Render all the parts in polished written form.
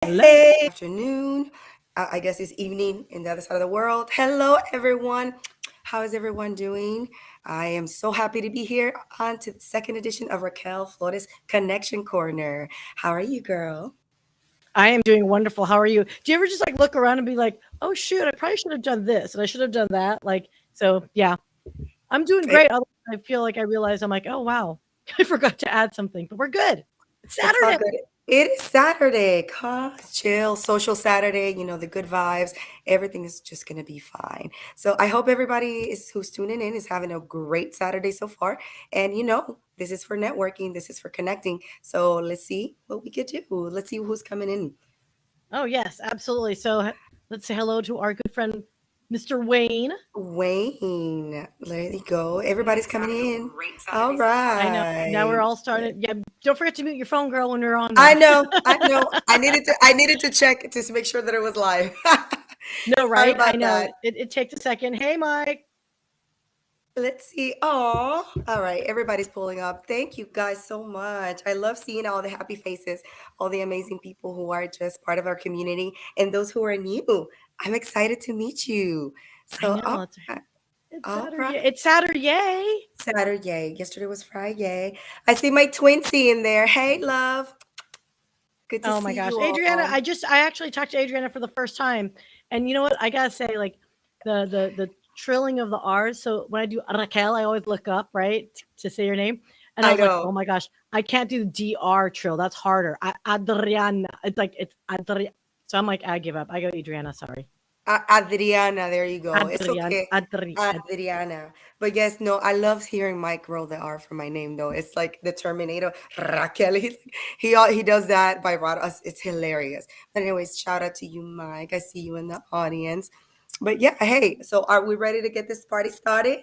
Hello. Hey, afternoon. I guess it's evening in the other side of the world. Hello, everyone. How is everyone doing? I am so happy to be here on to the second edition of Raquel Flores Connection Corner. How are you, girl? I am doing wonderful. How are you? Do you ever just like look around and be like, "Oh shoot, I probably should have done this and I should have done that." Yeah, I'm doing It, great. I feel like I realized I'm like, "Oh wow, I forgot to add something," but we're good. It's it's all Saturday. good. It is Saturday. Chill, social Saturday, the good vibes. Everything is just going to be fine. So I hope everybody is who's tuning in is having a great Saturday so far. And this is for networking, this is for connecting. So let's see what we could do. Let's see who's coming in. Oh yes, absolutely. Let's say hello to our good friend, Mr. Wayne. Wayne, there you go. Everybody's coming in. All I know. Now we're right. all started. Yeah, don't forget to mute your phone, girl, when we're on I there. know, I know. I needed to check to make sure that it was live. No, Sorry right? I about know. that. It takes a second. Hey, Mike. Let's see. Oh, all right. Everybody's pulling up. Thank you guys so much. I love seeing all the happy faces, all the amazing people who are just part of our community, and those who are new. I'm excited to meet you. I So, know. right, It's all Saturday. right. It's Saturday. Saturday. Yesterday was Friday. I see my twinsy in there. Hey, love. Good to Oh my see gosh, you Adriana! all. I actually talked to Adriana for the first time, and you know what? I gotta say, like the trilling of the R's. So when I do Raquel, I always look up right to say your name, and I I was like, know. oh my gosh, I can't do the DR trill. That's harder. Adriana. It's Adriana. So I'm like, I give up. I go Adriana. Sorry, Adriana, there you go. It's Adriana. okay. Adriana. But yes, no, I love hearing Mike roll the R for my name though. It's like the Terminator, Raquel. He does that by vibrato. It's hilarious. But anyways, shout out to you, Mike. I see you in the audience. But yeah, hey, so are we ready to get this party started?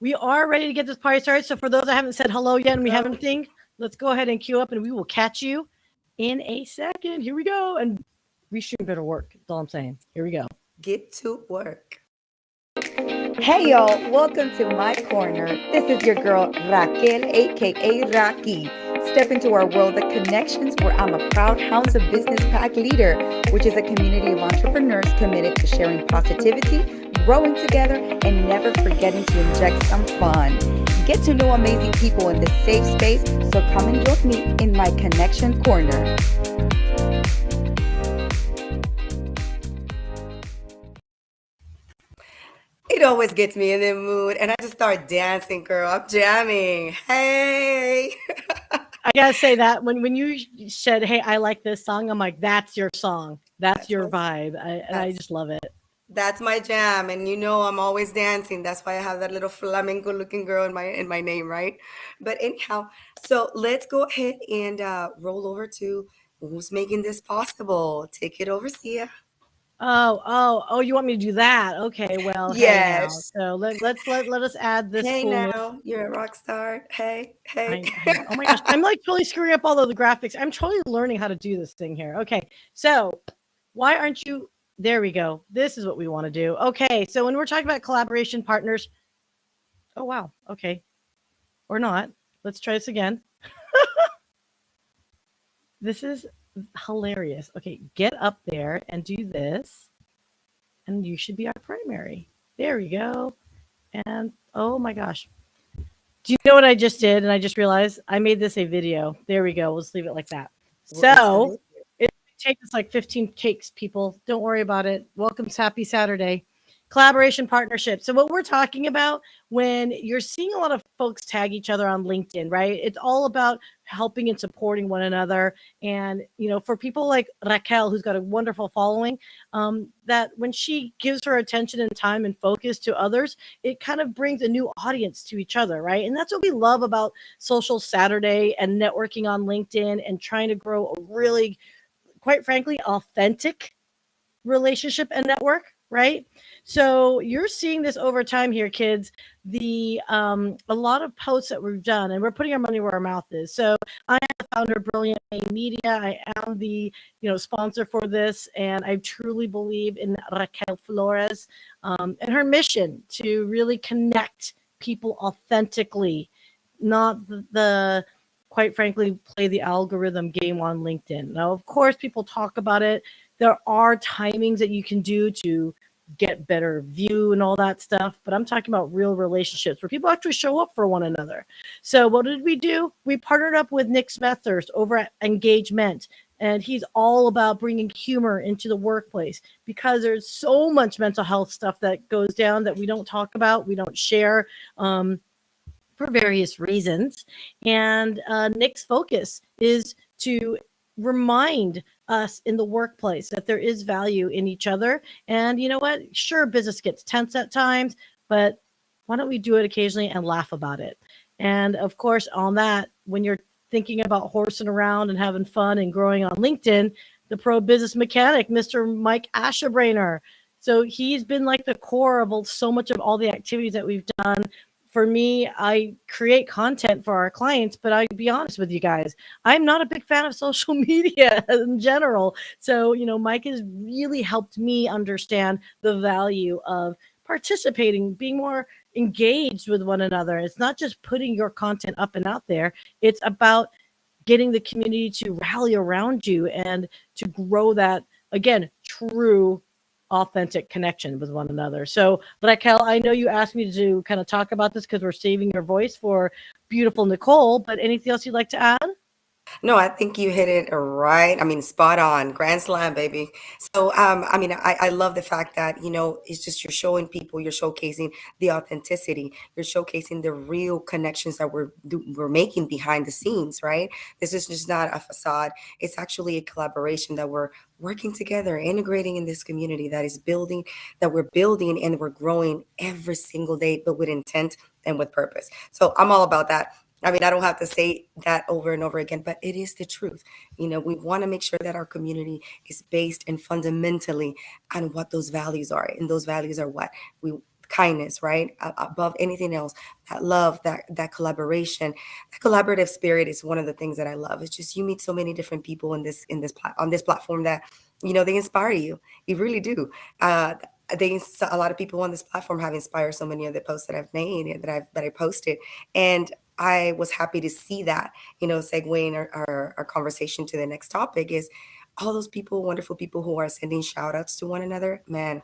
We are ready to get this party started. So for those that haven't said hello yet and we haven't anything, let's go ahead and queue up, and we will catch you in a second. Here we go. And restream better work. That's all I'm saying. Here we go. Get to work. Hey y'all, welcome to my corner. This is your girl Raquel, aka Raki. Step into our world of connections where I'm a proud Hounds of Business Pack leader, which is a community of entrepreneurs committed to sharing positivity, growing together, and never forgetting to inject some fun. Get to know amazing people in this safe space, so come and join me in my connection corner. It always gets me in the mood, and I just start dancing, girl. I'm jamming. Hey. I gotta say that when you said, "Hey, I like this song," I'm like, "That's your song. That's That's your my vibe," and I that's just love it. That's my jam, and I'm always dancing. That's why I have that little flamenco looking girl in my name, right? But anyhow, so let's go ahead and roll over to who's making this possible. Take it over, Sia. Oh! You want me to do that? Okay. Well, hey now. Yes. So let us add this Hey coolness. now, you're a rock star. Hey, hey. Oh my gosh, I'm like totally screwing up all of the graphics. I'm totally learning how to do this thing here. Okay, so why aren't you? There we go. This is what we want to do. Okay, so when we're talking about collaboration partners, oh wow, okay, or not. Let's try this again. This is hilarious. Okay, get up there and do this, and you should be our primary. There we go. And oh my gosh, do you know what I just did? And I just realized I made this a video. There we go. Let's leave it like that. It's a So it take us like 15 takes, people. Don't worry about it. Welcome to Happy Saturday. Collaboration partnership. So what we're talking about when you're seeing a lot of folks tag each other on LinkedIn, right? It's all about helping and supporting one another. And for people like Raquel, who's got a wonderful following, that when she gives her attention and time and focus to others, it kind of brings a new audience to each other, right? And that's what we love about Social Saturday and networking on LinkedIn and trying to grow a really, quite frankly, authentic relationship and network, right? So you're seeing this over time here, kids. The A lot of posts that we've done, and we're putting our money where our mouth is. So I am the founder of Brilliant Media. I am the sponsor for this, and I truly believe in Raquel Flores and her mission to really connect people authentically, not the quite frankly, play the algorithm game on LinkedIn. Now, of course, people talk about it. There are timings that you can do to get better view and all that stuff, but I'm talking about real relationships where people actually show up for one another. So what did we do? We partnered up with Nick Smethurst over at Engagement, and he's all about bringing humor into the workplace because there's so much mental health stuff that goes down that we don't talk about, we don't share. For various reasons. And Nick's focus is to remind us in the workplace that there is value in each other. And you know what? Sure, business gets tense at times, but why don't we do it occasionally and laugh about it? And of course, on that, when you're thinking about horsing around and having fun and growing on LinkedIn, the pro business mechanic, Mr. Mike Ashebrainer. So he's been like the core of so much of all the activities that we've done. For me, I create content for our clients, but I'll be honest with you guys, I'm not a big fan of social media in general. So, Mike has really helped me understand the value of participating, being more engaged with one another. It's not just putting your content up and out there, it's about getting the community to rally around you and to grow that, again, true authentic connection with one another. So, Raquel, I know you asked me to kind of talk about this because we're saving your voice for beautiful Nicole, but anything else you'd like to add? No, I think you hit it right. I mean, spot on. Grand slam, baby. So, I mean, I love the fact that, it's just you're showing people, you're showcasing the authenticity, you're showcasing the real connections that we're making behind the scenes, right? This is just not a facade. It's actually a collaboration that we're working together, integrating in this community that we're building and we're growing every single day, but with intent and with purpose. So I'm all about that. I mean, I don't have to say that over and over again, but it is the truth. We want to make sure that our community is based and fundamentally on what those values are. And those values are what? Kindness, right? Above anything else, that love, that collaboration, that collaborative spirit is one of the things that I love. It's just you meet so many different people on this platform that they inspire you. You really do. A lot of people on this platform have inspired so many of the posts that I've made and that I posted, and I was happy to see that, segueing our conversation to the next topic is all those people, wonderful people who are sending shout outs to one another. Man,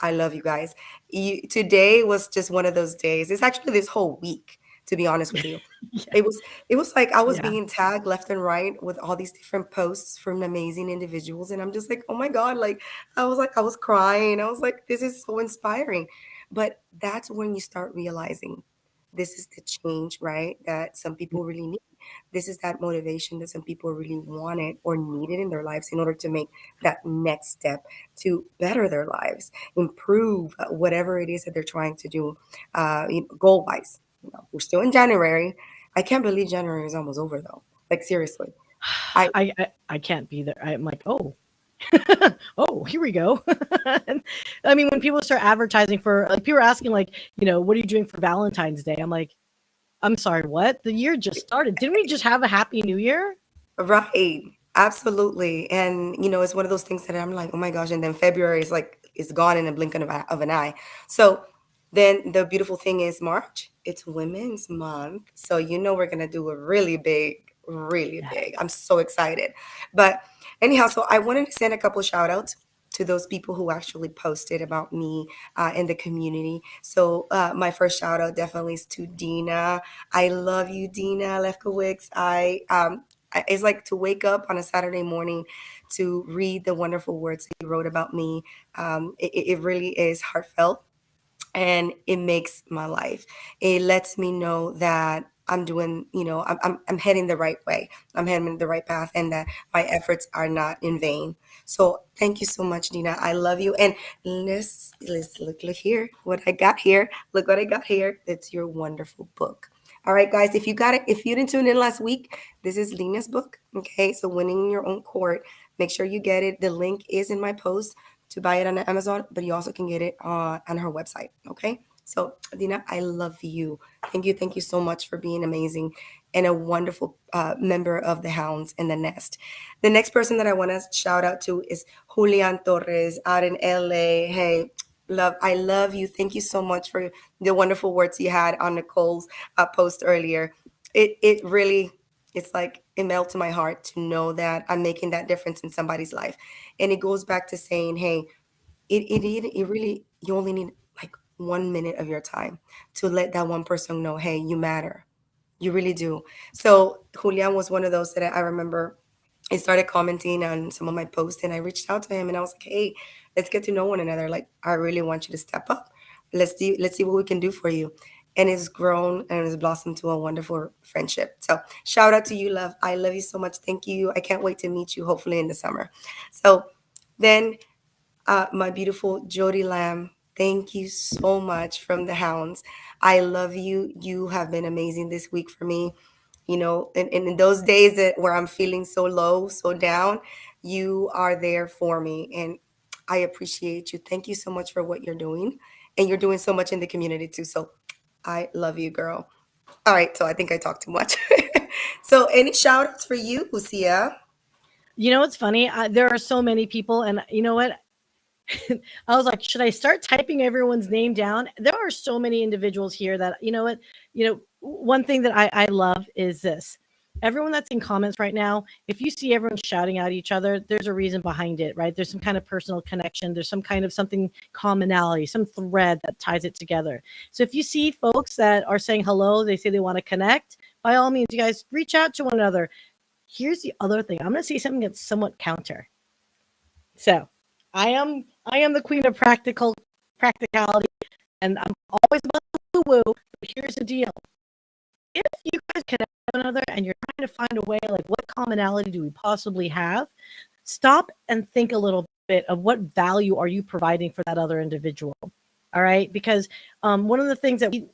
I love you guys. Today was just one of those days. It's actually this whole week, to be honest with you. Yeah. It was like I was Yeah. being tagged left and right with all these different posts from amazing individuals. And I'm just like, oh my God, like I was crying. I was like, this is so inspiring. But that's when you start realizing this is the change, right? That some people really need. This is that motivation that some people really wanted or needed in their lives in order to make that next step to better their lives, improve whatever it is that they're trying to do, goal wise. We're still in January. I can't believe January is almost over though. Like seriously. I I can't be there. I'm like, oh, oh, here we go. I mean, when people start advertising for, like, people are asking, like, what are you doing for Valentine's Day? I'm like, I'm sorry, what? The year just started. Didn't we just have a happy new year? Right. Absolutely. And it's one of those things that I'm like, oh my gosh. And then February is like it's gone in a blink of an eye. So then the beautiful thing is March. It's Women's Month. So we're gonna do a really big, really big. I'm so excited. But anyhow, so I wanted to send a couple shout outs to those people who actually posted about me in the community. So my first shout out definitely is to Dina. I love you, Dina Lefkowitz. It's like to wake up on a Saturday morning to read the wonderful words that you wrote about me. It really is heartfelt and it makes my life. It lets me know that I'm doing, I'm heading the right way. I'm heading the right path and that my efforts are not in vain. So thank you so much, Dina. I love you. And let's look here. What I got here. Look what I got here. It's your wonderful book. All right, guys, if you got it, if you didn't tune in last week, this is Lina's book. Okay, so Winning Your Own Court. Make sure you get it. The link is in my post to buy it on Amazon, but you also can get it on her website. Okay, so Dina, I love you. Thank you so much for being amazing and a wonderful member of the Hounds and the Nest. The next person that I want to shout out to is Julian Torres out in LA. Hey, I love you. Thank you so much for the wonderful words you had on Nicole's post earlier. It really It's like it melts my heart to know that I'm making that difference in somebody's life. And it goes back to saying, hey, it really, you only need like 1 minute of your time to let that one person know, hey, you matter. You really do. So Julian was one of those that I remember. I started commenting on some of my posts and I reached out to him and I was like, hey, let's get to know one another. Like, I really want you to step up. Let's see what we can do for you. And it's grown and it's blossomed to a wonderful friendship. So shout out to you, love. I love you so much. Thank you. I can't wait to meet you hopefully in the summer. So then my beautiful Jody Lamb, thank you so much from the Hounds. I love you. You have been amazing this week for me. You know, and in those days where I'm feeling so low, so down, you are there for me. And I appreciate you. Thank you so much for what you're doing. And you're doing so much in the community too. So I love you, girl. All right. So I think I talked too much. So any shout outs for you, Syya? You know what's funny? There are so many people, and you know what? I was like, should I start typing everyone's name down? There are so many individuals here that, you know what, one thing that I love is this. Everyone that's in comments right now, if you see everyone shouting at each other, there's a reason behind it, right? There's some kind of personal connection. There's some kind of something commonality, some thread that ties it together. So if you see folks that are saying hello, they say they want to connect, by all means, you guys reach out to one another. Here's the other thing. I'm going to say something that's somewhat counter. So I am the queen of practicality, and I'm always about the woo. But here's the deal: if you guys connect with one another and you're trying to find a way, like what commonality do we possibly have? Stop and think a little bit of what value are you providing for that other individual. All right, because one of the things that we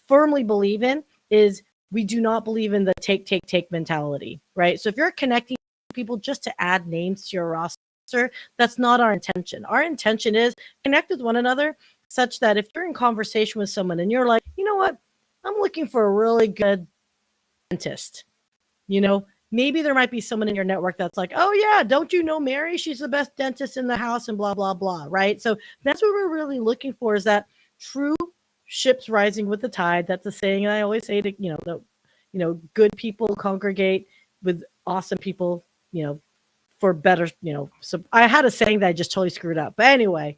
firmly believe in is we do not believe in the take mentality, right? So if you're connecting people just to add names to your roster, that's not our intention. Our intention is connect with one another such that if you're in conversation with someone and you're like, you know what, I'm looking for a really good dentist, maybe there might be someone in your network that's like, oh yeah, don't you know Mary? She's the best dentist in the house and blah, blah, blah, right? So that's what we're really looking for, is that true ships rising with the tide. That's a saying I always say to, good people congregate with awesome people, for better, so I had a saying that I just totally screwed up. But anyway.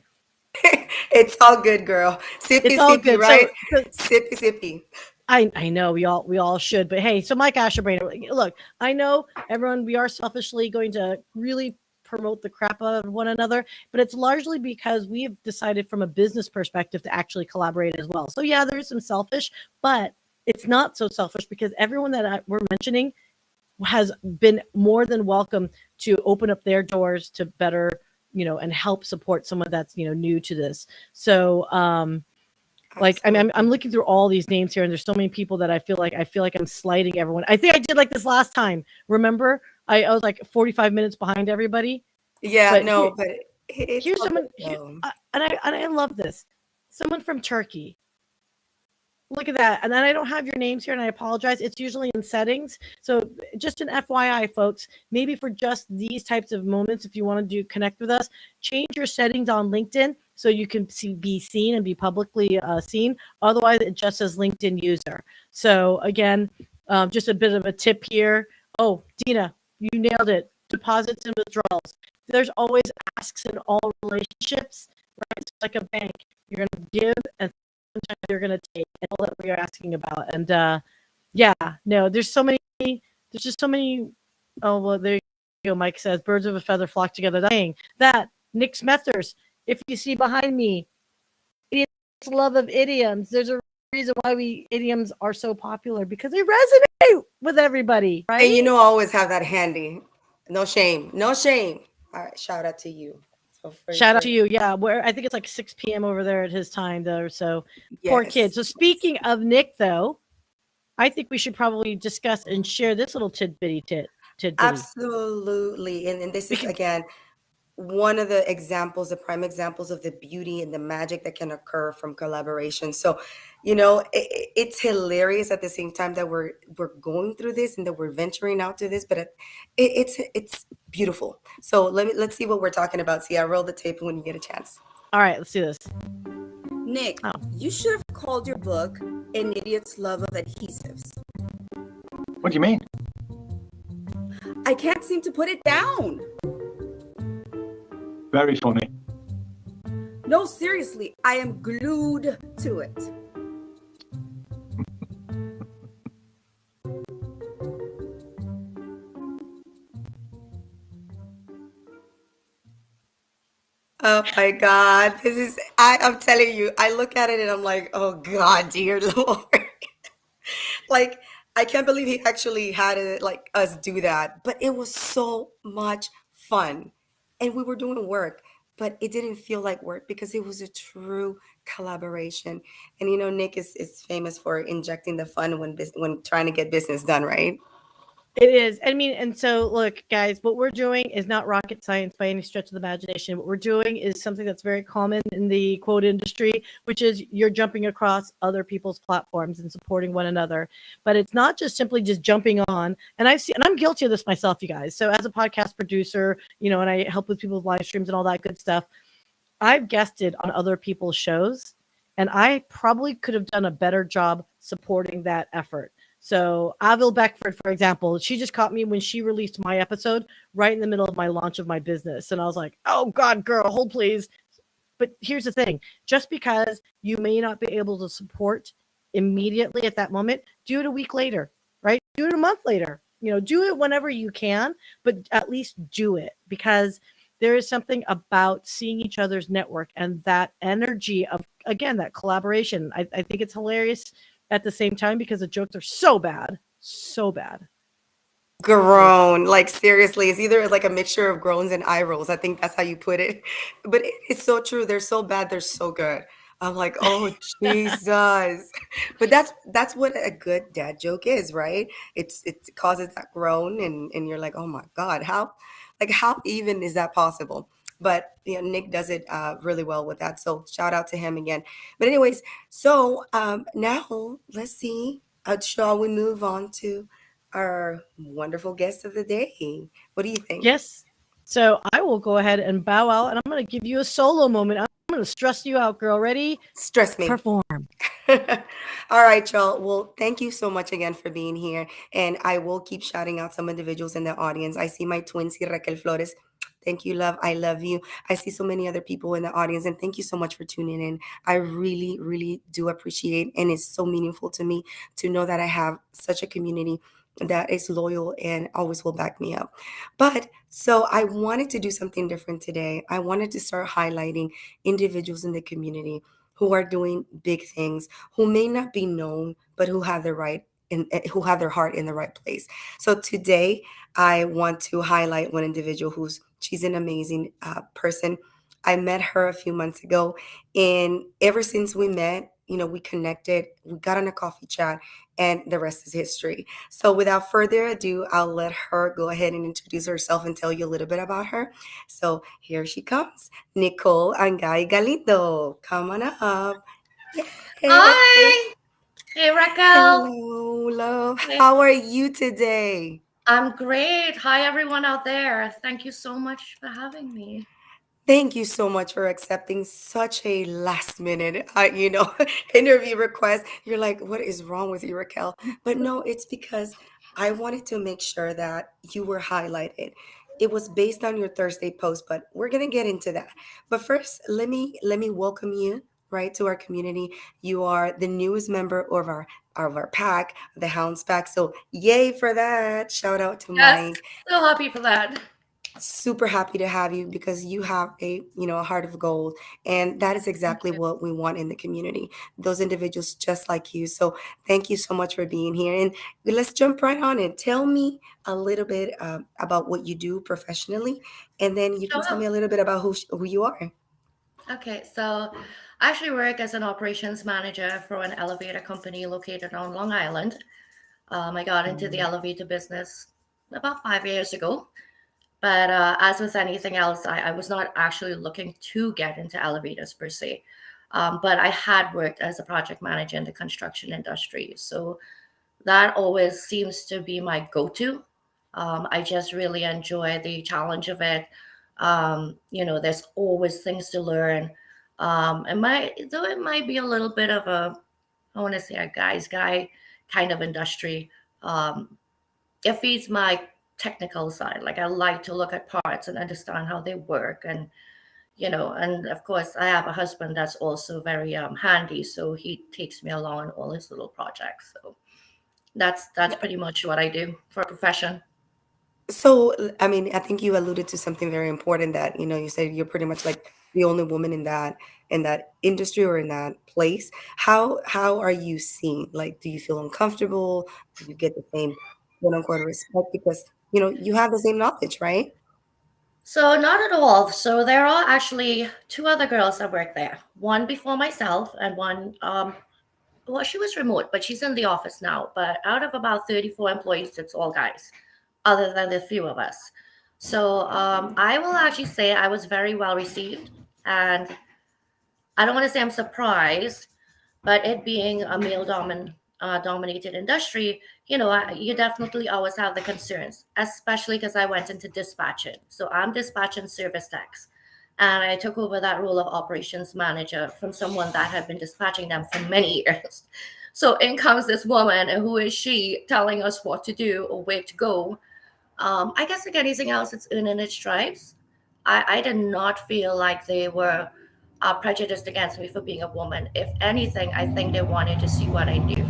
It's all good, girl. Sippy, it's all sippy, good. right? So, sippy, sippy. I know we all should, but hey, so Mike Asherbrainer, look, I know everyone, we are selfishly going to really promote the crap out of one another, but it's largely because we've decided from a business perspective to actually collaborate as well. So yeah, there is some selfish, but it's not so selfish because everyone that we're mentioning has been more than welcome to open up their doors to better, and help support someone that's, new to this. So, like, I mean, I'm looking through all these names here and there's so many people that I feel like I'm slighting everyone. I think I did like this last time. Remember, I was like 45 minutes behind everybody. Yeah, but here's someone, and I love this. Someone from Turkey. Look at that. And then I don't have your names here and I apologize. It's usually in settings. So just an FYI, folks, maybe for just these types of moments, if you want to connect with us, change your settings on LinkedIn so you can be seen and be publicly seen. Otherwise, it just says LinkedIn user. So again, just a bit of a tip here. Oh, Dina, you nailed it. Deposits and withdrawals. There's always asks in all relationships, right? It's like a bank. You're going to give and sometimes you're going to take, and all that we are asking about. And there's just so many. Oh, well, there you go. Mike says birds of a feather flock together. That Nick Smethers, if you see behind me, it's love of idioms. There's a reason why idioms are so popular, because they resonate with everybody, right? And I always have that handy. No shame. All right, shout out to you. Shout out to you. Yeah, where I think it's like 6 p.m. over there at his time, though. So poor kid. So speaking of Nick, though, I think we should probably discuss and share this little tidbitty. Absolutely. And this is, again, one of the prime examples of the beauty and the magic that can occur from collaboration. So, it's hilarious at the same time that we're going through this and that we're venturing out to this, but it's beautiful. So let's see what we're talking about. See, I roll the tape when you get a chance. All right, let's do this. Nick, you should have called your book An Idiot's Love of Adhesives. What do you mean? I can't seem to put it down. Very funny. No, seriously, I am glued to it. Oh my God. I'm telling you, I look at it and I'm like, oh God, dear Lord. Like, I can't believe he actually had it like us do that. But it was so much fun. And we were doing work, but it didn't feel like work because it was a true collaboration. And Nick is famous for injecting the fun when trying to get business done, right? It is. I mean, and so look, guys, what we're doing is not rocket science by any stretch of the imagination. What we're doing is something that's very common in the quote industry, which is you're jumping across other people's platforms and supporting one another. But it's not just simply just jumping on. And I'm guilty of this myself, you guys. So as a podcast producer, and I help with people's live streams and all that good stuff, I've guested on other people's shows, and I probably could have done a better job supporting that effort. So Avil Beckford, for example, she just caught me when she released my episode right in the middle of my launch of my business. And I was like, oh God, girl, hold please. But here's the thing, just because you may not be able to support immediately at that moment, do it a week later, right? Do it a month later, do it whenever you can, but at least do it, because there is something about seeing each other's network and that energy of, again, that collaboration. I think it's hilarious at the same time because the jokes are so bad, so bad. Groan, like seriously, it's either like a mixture of groans and eye rolls. I think that's how you put it. But it's so true. They're so bad, they're so good. I'm like, oh Jesus. But that's what a good dad joke is, right? It causes that groan and you're like, oh my God, how even is that possible? But Nick does it really well with that. So shout out to him again. But anyways, so now let's see. Shall we move on to our wonderful guest of the day? What do you think? Yes. So I will go ahead and bow out, and I'm going to give you a solo moment. I'm going to stress you out, girl. Ready? Stress me. Perform. All right, y'all. Well, thank you so much again for being here. And I will keep shouting out some individuals in the audience. I see my twins here, Raquel Flores. Thank you, love. I love you. I see so many other people in the audience, and thank you so much for tuning in. I really, really do appreciate, and it's so meaningful to me to know that I have such a community that is loyal and always will back me up. But so I wanted to do something different today. I wanted to start highlighting individuals in the community who are doing big things, who may not be known, but who have who have their heart in the right place. So today, I want to highlight one individual she's an amazing person. I met her a few months ago, and ever since we met, we connected, we got on a coffee chat, and the rest is history. So without further ado, I'll let her go ahead and introduce herself and tell you a little bit about her. So here she comes, Nicole Angai-Galindo. Come on up. Yay. Hi. Hey, Raquel. Hello, love. Hey. How are you today? I'm great. Hi, everyone out there. Thank you so much for having me. Thank you so much for accepting such a last minute, interview request. You're like, what is wrong with you, Raquel? But no, it's because I wanted to make sure that you were highlighted. It was based on your Thursday post, but we're gonna get into that. But first, let me welcome you right to our community. You are the newest member of our pack, the Hounds pack. So yay for that! Shout out to Yes, Mike. so happy for that. Super happy to have you because you have a heart of gold, and that is exactly what we want in the community, those individuals just like you. So thank you so much for being here, and let's jump right on it. Tell me a little bit about what you do professionally, and then you can tell me a little bit about who you are. Okay, so I actually work as an operations manager for an elevator company located on Long Island. I got into the elevator business about 5 years ago. But as with anything else, I was not actually looking to get into elevators per se. But I had worked as a project manager in the construction industry. So that always seems to be my go-to. I just really enjoy the challenge of it. There's always things to learn. Though it might be a little bit of I want to say a guy's guy kind of industry. It feeds my technical side. Like I like to look at parts and understand how they work, and and of course I have a husband that's also very handy, so he takes me along on all his little projects. So that's pretty much what I do for a profession. So, I mean, I think you alluded to something very important that, you said you're pretty much like the only woman in that industry or in that place. How are you seen? Like, do you feel uncomfortable? Do you get the same quote unquote respect because you have the same knowledge, right? So not at all. So there are actually two other girls that work there. One before myself, and one well, she was remote, but she's in the office now. But out of about 34 employees, it's all guys, other than the few of us. So I will actually say I was very well received. And I don't want to say I'm surprised, but it being a dominated industry, you definitely always have the concerns, especially because I went into dispatching. So I'm dispatching service techs. And I took over that role of operations manager from someone that had been dispatching them for many years. So in comes this woman, and who is she telling us what to do or where to go? I guess like anything else, it's earning its stripes. I did not feel like they were prejudiced against me for being a woman. If anything, I think they wanted to see what I knew.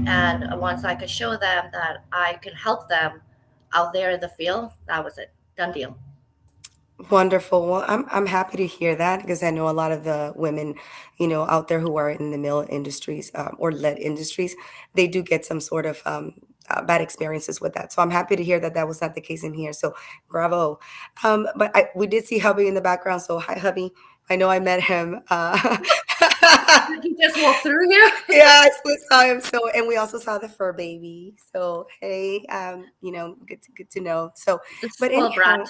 And once I could show them that I could help them out there in the field, that was it. Done deal. Wonderful. Well, I'm happy to hear that because I know a lot of the women, out there who are in the mill industries or lead industries, they do get some sort of bad experiences with that. So I'm happy to hear that that was not the case in here. So bravo. But we did see hubby in the background. So hi, hubby. I know I met him. Did he just walk through here? Yeah, we saw him. So, and we also saw the fur baby. So, hey, good to know. So, The but spoiled anyhow, brat.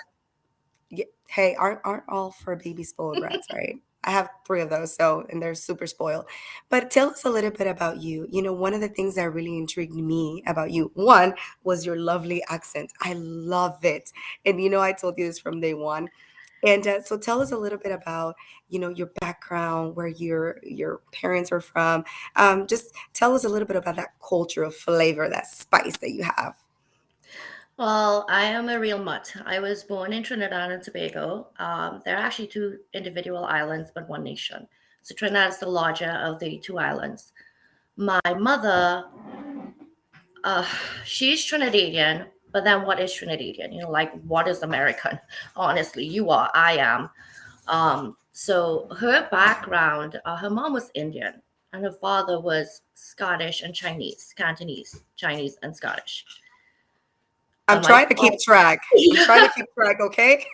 yeah, hey, aren't all fur babies spoiled brats, right? I have three of those, so and they're super spoiled. But tell us a little bit about you. One of the things that really intrigued me about you, one, was your lovely accent. I love it, and I told you this from day one. And so tell us a little bit about, your background, where your parents are from. Just tell us a little bit about that culture of flavor, that spice that you have. Well, I am a real mutt. I was born in Trinidad and Tobago. There are actually two individual islands, but one nation. So Trinidad is the larger of the two islands. My mother, uh, she's Trinidadian, but then what is Trinidadian? Like what is American? Honestly, you are, I am. So her background, her mom was Indian, and her father was Scottish and Chinese, Cantonese, Chinese, and Scottish. I'm My trying to keep track. I'm trying to keep track, okay?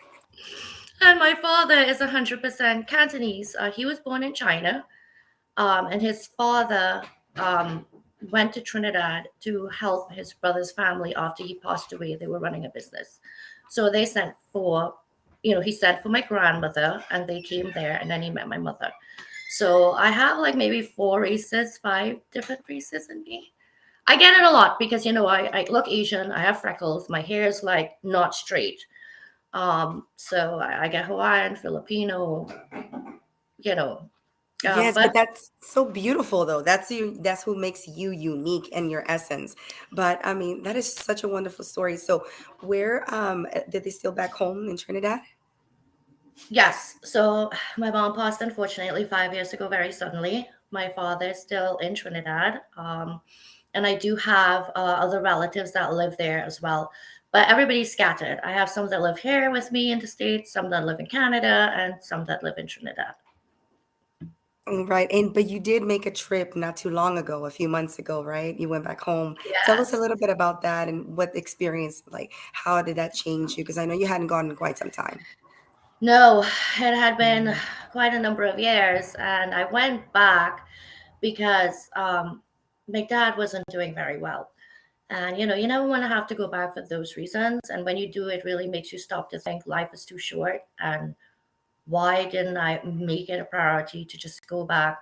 And my father is 100% Cantonese. He was born in China, and his father um, went to Trinidad to help his brother's family after he passed away. They were running a business. So they sent for, he sent for my grandmother, and they came there, and then he met my mother. So I have like maybe 4 races, 5 different races in me. I get it a lot because, I look Asian, I have freckles, my hair is like not straight. So I get Hawaiian, Filipino, you know. Yes, but But that's so beautiful though. That's you, that's who makes you unique and your essence. But I mean, that is such a wonderful story. So where did they still back home in Trinidad? yes, so my mom passed unfortunately 5 years ago, very suddenly. My father is still in Trinidad. And I do have other relatives that live there as well. But everybody's scattered. I have some that live here with me in the States, some that live in Canada, and some that live in Trinidad. Right. And but you did make a trip not too long ago, a few months ago, right? You went back home. Tell us a Yes. little bit about that and what experience, like how did that change you? Because I know you hadn't gone in quite some time. No, it had been quite a number of years, and I went back because my dad wasn't doing very well. And you never want to have to go back for those reasons. And when you do, it really makes you stop to think life is too short. And why didn't I make it a priority to just go back,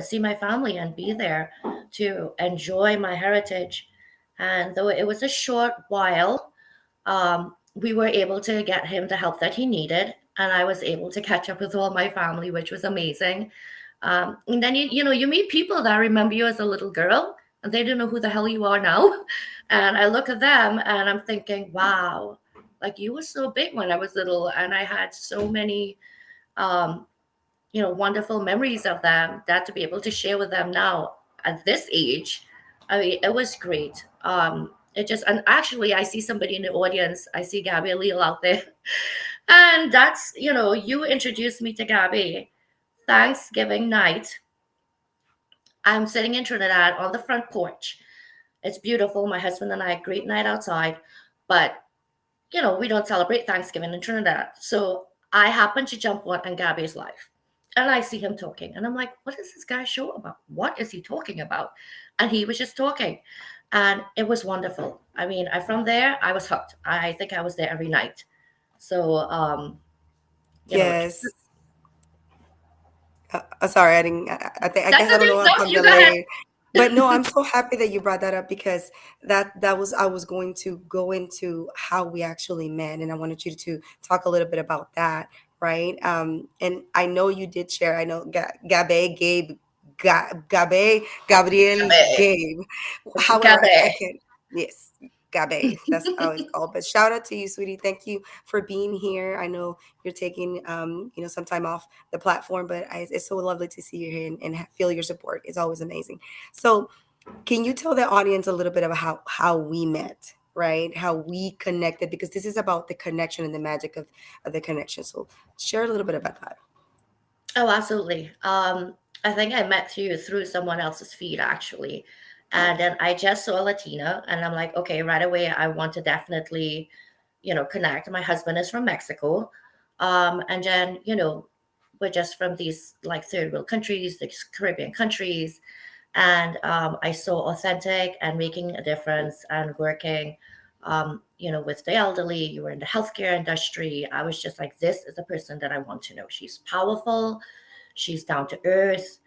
see my family, and be there to enjoy my heritage? And though it was a short while, we were able to get him the help that he needed, and I was able to catch up with all my family, which was amazing. And then you meet people that remember you as a little girl, and they don't know who the hell you are now. And I look at them and I'm thinking, wow, like you were so big when I was little, and I had so many, um, wonderful memories of them that to be able to share with them now at this age, I mean, it was great. It just, and actually, I see somebody in the audience. I see Gabby Leal out there, and that's, you introduced me to Gabby. Thanksgiving night, I'm sitting in Trinidad on the front porch. It's beautiful. My husband and I, great night outside, but we don't celebrate Thanksgiving in Trinidad. So I happen to jump on Gabby's live, and I see him talking. And I'm like, what is this guy show about? What is he talking about? And he was just talking. And it was wonderful. I mean, from there, I was hooked. I think I was there every night. So, you know, Yes. Sorry, I didn't. I that's guess I the don't thing. know if No, I'm you go ahead. delayed, but no, I'm so happy that you brought that up because that was I was going to go into how we actually met, and I wanted you to talk a little bit about that, right? And I know you did share. I know Gabe, Gabriel, Gabe. Gabe. It's However, I Gabe. can yes. Gabe, that's how it's called. But shout out to you, sweetie. Thank you for being here. I know you're taking, some time off the platform, but it's so lovely to see you here and feel your support. It's always amazing. So, can you tell the audience a little bit about how we met, right? How we connected, because this is about the connection and the magic of the connection. So, share a little bit about that. Oh, absolutely. I think I met you through someone else's feed actually. And then I just saw Latina, and I'm like, okay, right away, I want to definitely, connect. My husband is from Mexico. And then, we're just from these like third world countries, these Caribbean countries. And I saw authentic and making a difference and working, with the elderly. You were in the healthcare industry. I was just like, this is the person that I want to know. She's powerful. She's down to earth.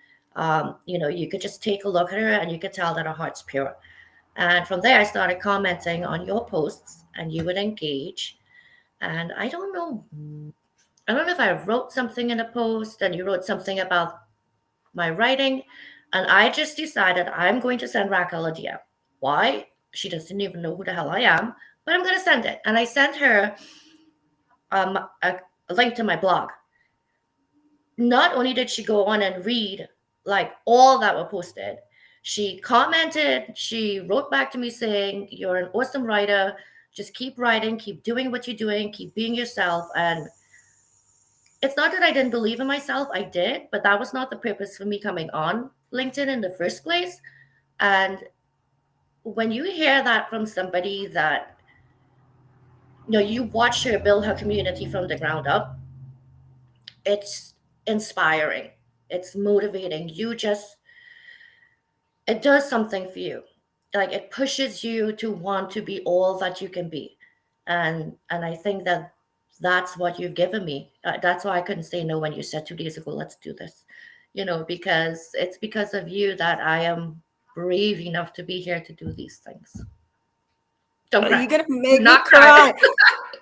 You could just take a look at her and you could tell that her heart's pure. And from there, I started commenting on your posts, and you would engage. And I don't know if I wrote something in a post and you wrote something about my writing. And I just decided I'm going to send Raquel a DM. Why? She doesn't even know who the hell I am, but I'm going to send it. And I sent her a link to my blog. Not only did she go on and read like all that were posted, she commented, she wrote back to me saying, "You're an awesome writer. Just keep writing, keep doing what you're doing, keep being yourself." And it's not that I didn't believe in myself, I did, but that was not the purpose for me coming on LinkedIn in the first place. And when you hear that from somebody that, you watch her build her community from the ground up, it's inspiring. It's motivating. It does something for you. Like it pushes you to want to be all that you can be. And I think that that's what you've given me. That's why I couldn't say no when you said 2 days ago, let's do this. Because it's because of you that I am brave enough to be here to do these things. Don't You're cry. gonna Do make me not cry. cry.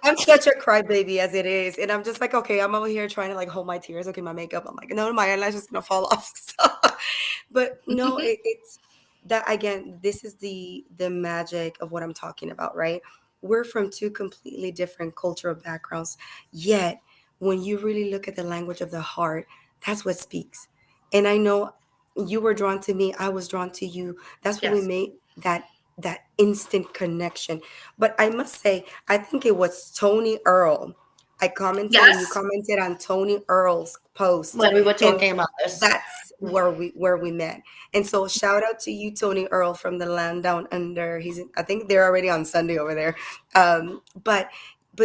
I'm such a crybaby as it is, and I'm just like, okay, I'm over here trying to like hold my tears. Okay, my makeup. I'm like, no, my eyelashes is gonna fall off. But no, it's that again. This is the magic of what I'm talking about, right? We're from two completely different cultural backgrounds, yet when you really look at the language of the heart, that's what speaks. And I know you were drawn to me. I was drawn to you. That's what we Yes. made that instant connection. But I must say, I think it was Tony Earl. I commented and you Yes. commented on Tony Earl's post, When we were and talking about this. that's where we met. And so shout out to you, Tony Earl from the land down under. I think they're already on Sunday over there. But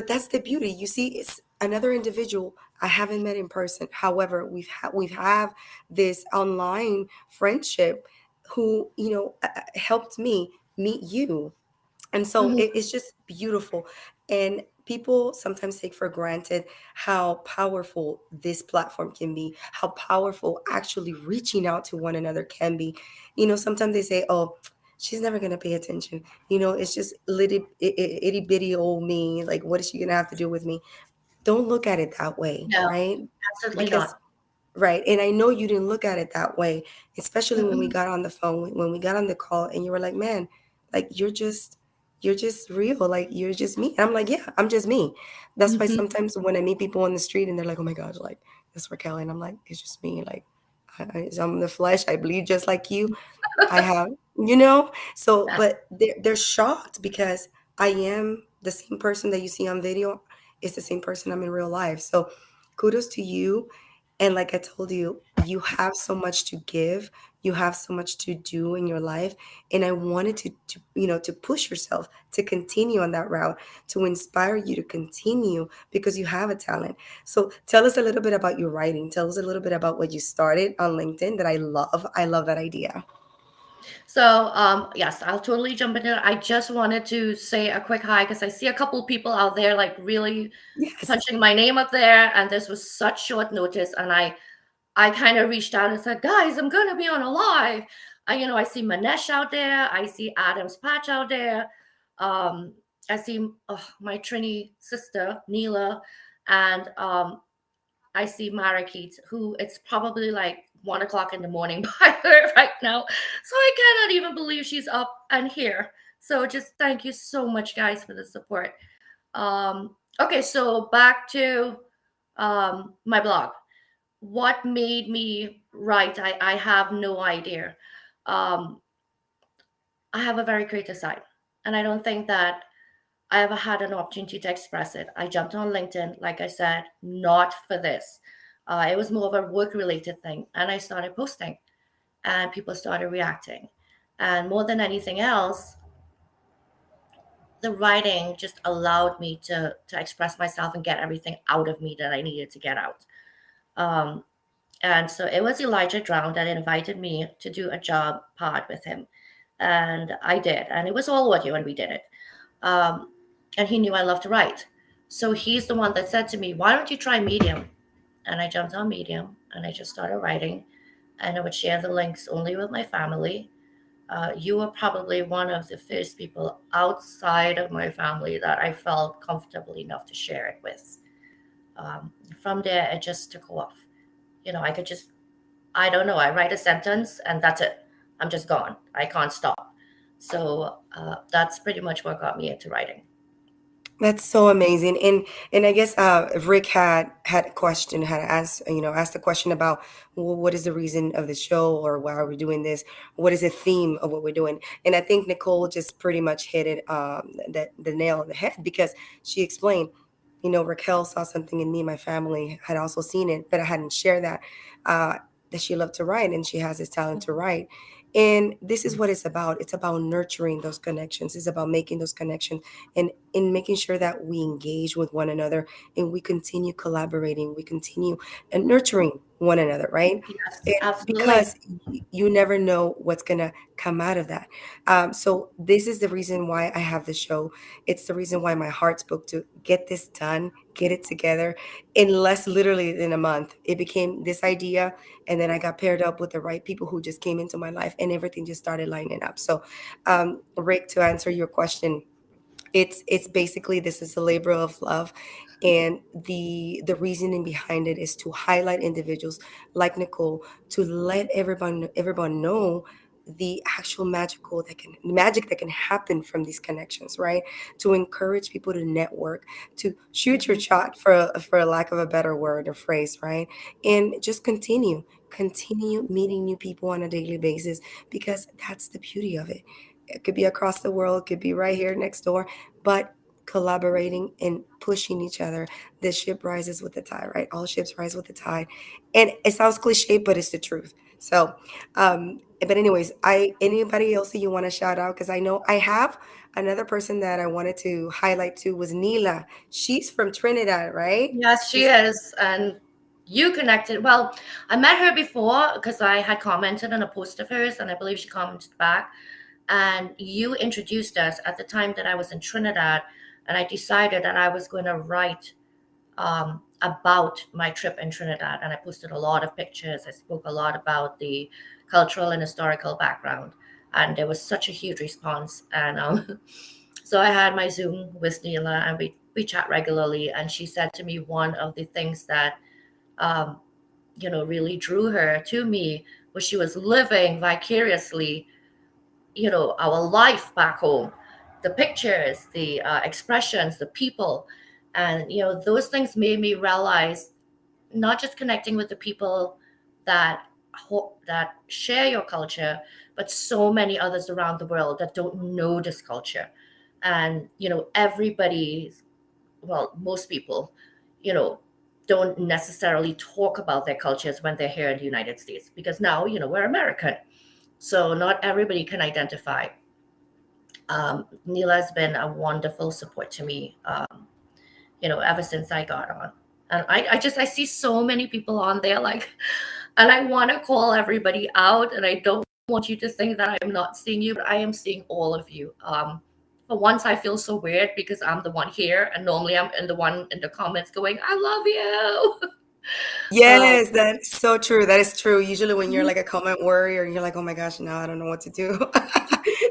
that's the beauty. You see, it's another individual I haven't met in person. However, we've have this online friendship who helped me meet you. And so Mhm. it's just beautiful. And people sometimes take for granted how powerful this platform can be, how powerful actually reaching out to one another can be. Sometimes they say, oh, she's never going to pay attention. It's just itty bitty old me. Like, what is she going to have to do with me? Don't look at it that way, No, right? absolutely Because not. Right. And I know you didn't look at it that way, especially when we Mm-mm. got on the phone, when we got on the call and you were like, man, like you're just real. Like you're just me. And I'm like, yeah, I'm just me. That's why Mhm. sometimes when I meet people on the street and they're like, oh my gosh, like that's Raquel. And I'm like, it's just me. Like I'm the flesh. I bleed just like you. I have, so, Yes. but they're shocked because I am the same person that you see on video. It's the same person I'm in real life. So kudos to you. And like I told you, you have so much to give. You have so much to do in your life. And I wanted to push yourself to continue on that route, to inspire you to continue because you have a talent. So tell us a little bit about your writing. Tell us a little bit about what you started on LinkedIn that I love. I love that idea. So, yes, I'll totally jump into it. I just wanted to say a quick hi because I see a couple people out there like really Yes. punching my name up there, and this was such short notice. And I kind of reached out and said, guys, I'm gonna be on a live. I see Manesh out there. I see Adam's Patch out there. Um, I see my Trini sister Neela, and I see Marakit, who it's probably like 1 o'clock in the morning by her right now. So I cannot even believe she's up and here. So just thank you so much, guys, for the support. Okay, so back to my blog. What made me write? I have no idea. Um, I have a very creative side, and I don't think that I ever had an opportunity to express it. I jumped on LinkedIn, like I said, not for this. It was more of a work related thing. And I started posting, and people started reacting. And more than anything else, the writing just allowed me to express myself and get everything out of me that I needed to get out. Um, and so it was Elijah Drown that invited me to do a job pod with him. And I did. And it was all audio, and we did it. Um, and he knew I loved to write. So he's the one that said to me, why don't you try Medium? And I jumped on Medium and I just started writing. And I would share the links only with my family. You were probably one of the first people outside of my family that I felt comfortable enough to share it with. From there, it just took off. I could just, I don't know, I write a sentence and that's it. I'm just gone. I can't stop. So that's pretty much what got me into writing. That's so amazing. And I guess Rick had a question, had asked a question about, well, what is the reason of the show, or why are we doing this? What is the theme of what we're doing? And I think Nicole just pretty much hit it the nail on the head, because she explained, Raquel saw something in me. My family had also seen it, but I hadn't shared uh, that she loved to write and she has this talent to write. And this is what it's about. It's about nurturing those connections. It's about making those connections and in making sure that we engage with one another and we continue collaborating, we continue and nurturing one another, right? Yes, And absolutely. because you never know what's gonna come out of that. So this is the reason why I have the show. It's the reason why my heart spoke to get this done, get it together in less literally than a month. It became this idea, and then I got paired up with the right people who just came into my life, and everything just started lining up. So, Rick, to answer your question, it's basically, this is a labor of love, and the reasoning behind it is to highlight individuals like Nicole, to let everyone know the actual magic that can happen from these connections, right? To encourage people to network, to shoot your Mhm. shot, for a lack of a better word or phrase, right? And just continue meeting new people on a daily basis, because that's the beauty of it. It could be across the world, it could be right here next door, but collaborating and pushing each other. The ship rises with the tide, right? All ships rise with the tide. And it sounds cliche, but it's the truth. So, but anyways, anybody else that you want to shout out? Because I know I have another person that I wanted to highlight too, was Neela. She's from Trinidad, right? Yes, she She's is. And you connected. Well, I met her before because I had commented on a post of hers, and I believe she commented back. And you introduced us at the time that I was in Trinidad, and I decided that I was going to write about my trip in Trinidad. And I posted a lot of pictures. I spoke a lot about the cultural and historical background. And there was such a huge response. And so I had my Zoom with Neela, and we chat regularly. And she said to me one of the things that um, really drew her to me was she was living vicariously, our life back home, the pictures, the expressions, the people. And, those things made me realize not just connecting with the people that that share your culture, but so many others around the world that don't know this culture. And, everybody, well, most people, you know, don't necessarily talk about their cultures when they're here in the United States, because now, we're American. So not everybody can identify. Neela has been a wonderful support to me, ever since I got on. And I see so many people on there, like, and I want to call everybody out, and I don't want you to think that I'm not seeing you, but I am seeing all of you. For once, I feel so weird because I'm the one here, and normally I'm in the one in the comments going, "I love you." Yes, that's so true. That is true. Usually when you're like a comment warrior and you're like, oh my gosh, now I don't know what to do.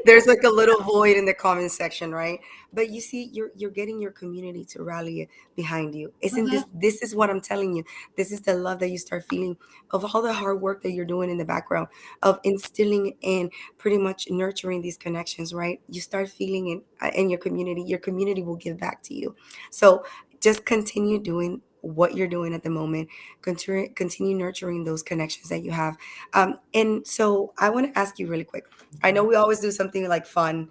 There's like a little void in the comment section, right? But you see, you're getting your community to rally behind you. Isn't Mhm. this is what I'm telling you. This is the love that you start feeling of all the hard work that you're doing in the background, of instilling and pretty much nurturing these connections, right? You start feeling it in your community. Your community will give back to you. So just continue doing what you're doing at the moment. Continue nurturing those connections that you have. And so I want to ask you really quick. I know we always do something like fun.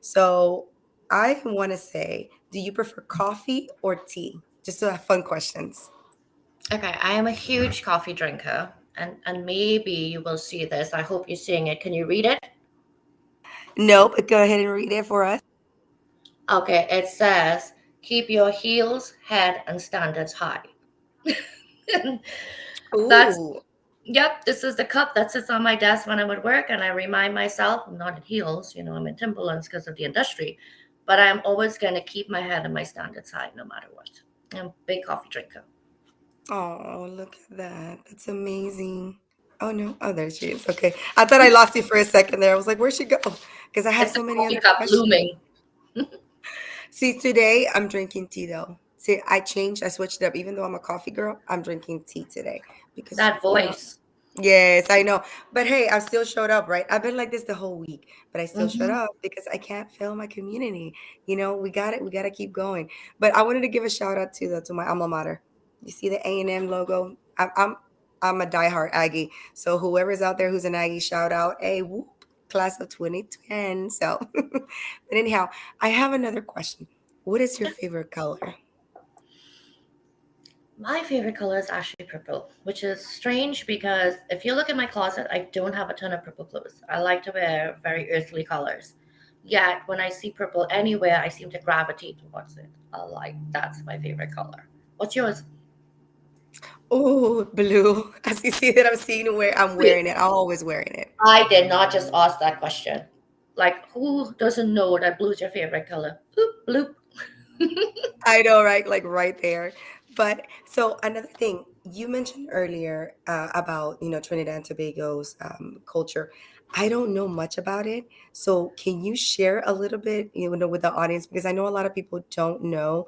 So I want to say, do you prefer coffee or tea? Just to have fun questions. Okay, I am a huge coffee drinker, and maybe you will see this. I hope you're seeing it. Can you read it? No, but go ahead and read it for us. Okay, it says, "Keep your heels, head, and standards high." That's Ooh. Yep, this is the cup that sits on my desk when I'm at work, and I remind myself I'm not in heels, I'm in Timberlands because of the industry, but I'm always going to keep my head and my standards high no matter what. I'm a big coffee drinker. Oh, look at that. That's amazing. Oh no. Oh, there she is. Okay. I thought I lost you for a second there. I was like, where'd she go? Because I have It's the so many coffee other cup questions. blooming. See, today I'm drinking tea though. See, I changed, I switched it up. Even though I'm a coffee girl, I'm drinking tea today because, That voice. yes, I know. But hey, I still showed up, right? I've been like this the whole week, but I still showed Hmm. up because I can't fail my community. We got it. We got to keep going. But I wanted to give a shout out to my alma mater. You see the A&M logo? I'm a diehard Aggie. So whoever's out there who's an Aggie, shout out. Hey, whoop, class of 2010. So, but anyhow, I have another question. What is your favorite color? My favorite color is actually purple, which is strange because if you look at my closet, I don't have a ton of purple clothes. I like to wear very earthly colors. Yet when I see purple anywhere, I seem to gravitate towards it. I like That's my favorite color. What's yours? Oh, blue. As you see that I'm seeing where I'm wearing it. I'm always wearing it. I did not just ask that question. Like, who doesn't know that blue is your favorite color? Bloop, bloop. I know, right? Like right there. But so another thing you mentioned earlier about Trinidad and Tobago's culture. I don't know much about it, so can you share a little bit, with the audience? Because I know a lot of people don't know,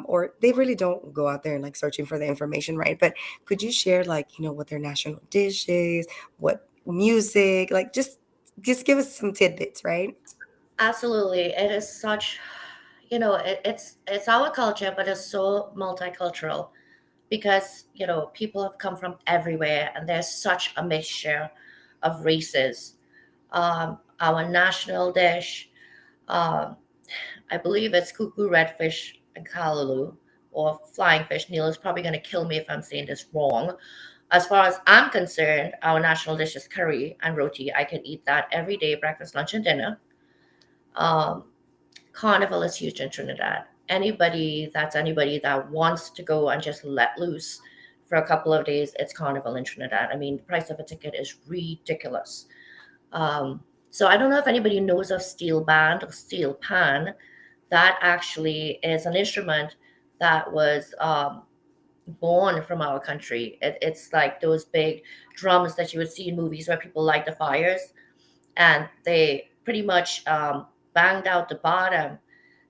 or they really don't go out there and like searching for the information, right? But could you share like what their national dish is, what music, like just give us some tidbits, right? Absolutely. It is such, it's our culture, but it's so multicultural because, people have come from everywhere and there's such a mixture of races. Our national dish, um, I believe it's cuckoo, redfish, and callaloo, or flying fish. Neil is probably going to kill me if I'm saying this wrong. As far as I'm concerned, our national dish is curry and roti. I can eat that every day, breakfast, lunch, and dinner. Um, Carnival is huge in Trinidad. Anybody that wants to go and just let loose for a couple of days, it's Carnival in Trinidad. I mean, the price of a ticket is ridiculous. So I don't know if anybody knows of steel band or steel pan. That actually is an instrument that was born from our country. It's like those big drums that you would see in movies where people light the fires, and they pretty much banged out the bottom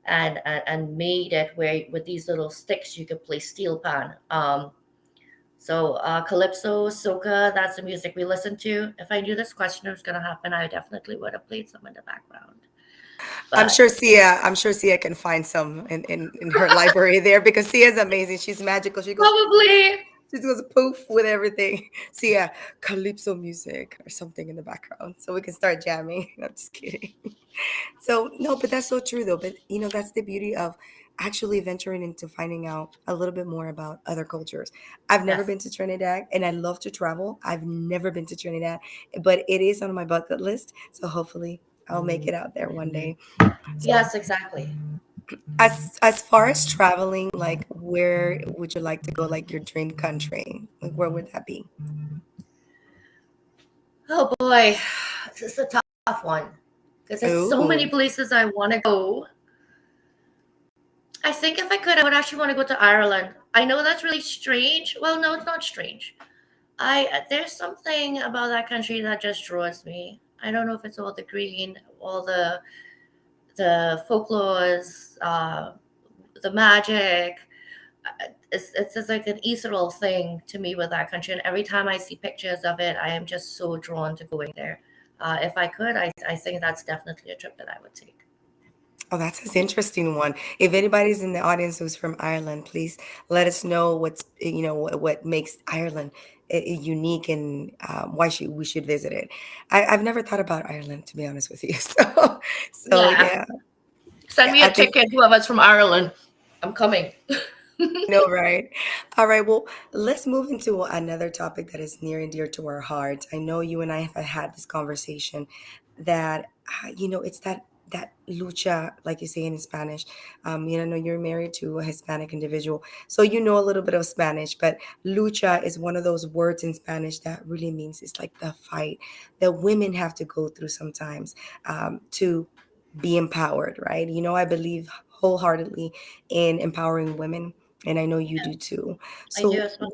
and made it where with these little sticks you could play steel pan. So calypso, soca, that's the music we listen to. If I knew this question was going to happen, I definitely would have played some in the background. I'm But sure Sia can find some in her library there because Sia is amazing. She's magical. probably, She goes poof with everything. Sia, calypso music or something in the background, so we can start jamming. I'm just kidding. So no, but that's so true though. But that's the beauty of actually venturing into finding out a little bit more about other cultures. I've never yes. been to Trinidad and I love to travel. I've never been to Trinidad, but it is on my bucket list. So hopefully I'll make it out there one day. So Yes, exactly. as far as traveling, like where would you like to go? Like your dream country? Like where would that be? Oh boy, this is a tough one because there's so many Oh, places I want to go. I think if I could, I would actually want to go to Ireland. I know that's really strange. Well, no, it's not strange. I there's something about that country that just draws me. I don't know if it's all the green, all the folklores, the magic. It's just like an ethereal thing to me with that country. And every time I see pictures of it, I am just so drawn to going there. If I could, I think that's definitely a trip that I would take. oh, that's an interesting one. If anybody's in the audience who's from Ireland, please let us know what makes Ireland unique and why we should visit it. I've never thought about Ireland to be honest with you. So Yeah, yeah, send yeah, me I a think ticket, whoever's from Ireland. I'm coming. no, right. All right. Well, let's move into another topic that is near and dear to our hearts. I know you and I have had this conversation that, it's that lucha, like you say in Spanish. I know you're married to a Hispanic individual, so you know a little bit of Spanish, but lucha is one of those words in Spanish that really means it's like the fight that women have to go through sometimes to be empowered, right? I believe wholeheartedly in empowering women, and I know you do too. I do So, as well.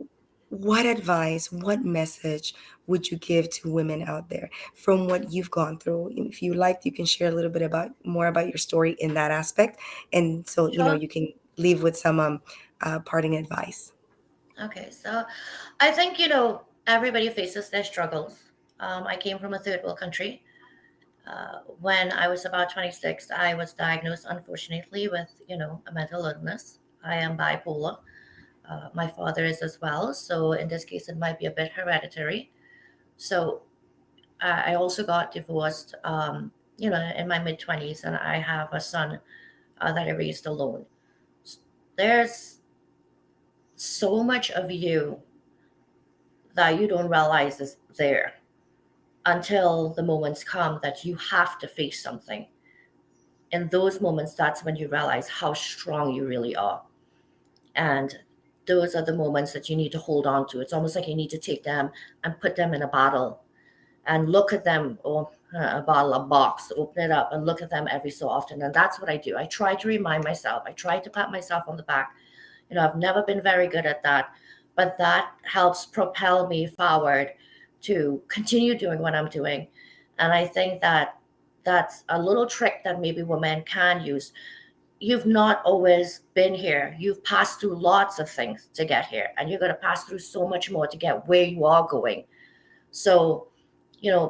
what advice, what message would you give to women out there from what you've gone through? If you like, you can share a little bit more about your story in that aspect, and so Sure. you can leave with some parting advice. Okay, so I think everybody faces their struggles. I came from a third world country. When I was about 26, I was diagnosed, unfortunately, with a mental illness. I am bipolar. My father is as well, so in this case, it might be a bit hereditary. So I also got divorced, in my mid 20s, and I have a son that I raised alone. There's so much of you that you don't realize is there until the moments come that you have to face something. In those moments, that's when you realize how strong you really are. And those are the moments that you need to hold on to. It's almost like you need to take them and put them in a bottle and look at them, or a bottle, a box, open it up and look at them every so often. And that's what I do. I try to remind myself, I try to pat myself on the back. I've never been very good at that, but that helps propel me forward to continue doing what I'm doing. And I think that that's a little trick that maybe women can use. You've not always been here. You've passed through lots of things to get here, and you're going to pass through so much more to get where you are going. So,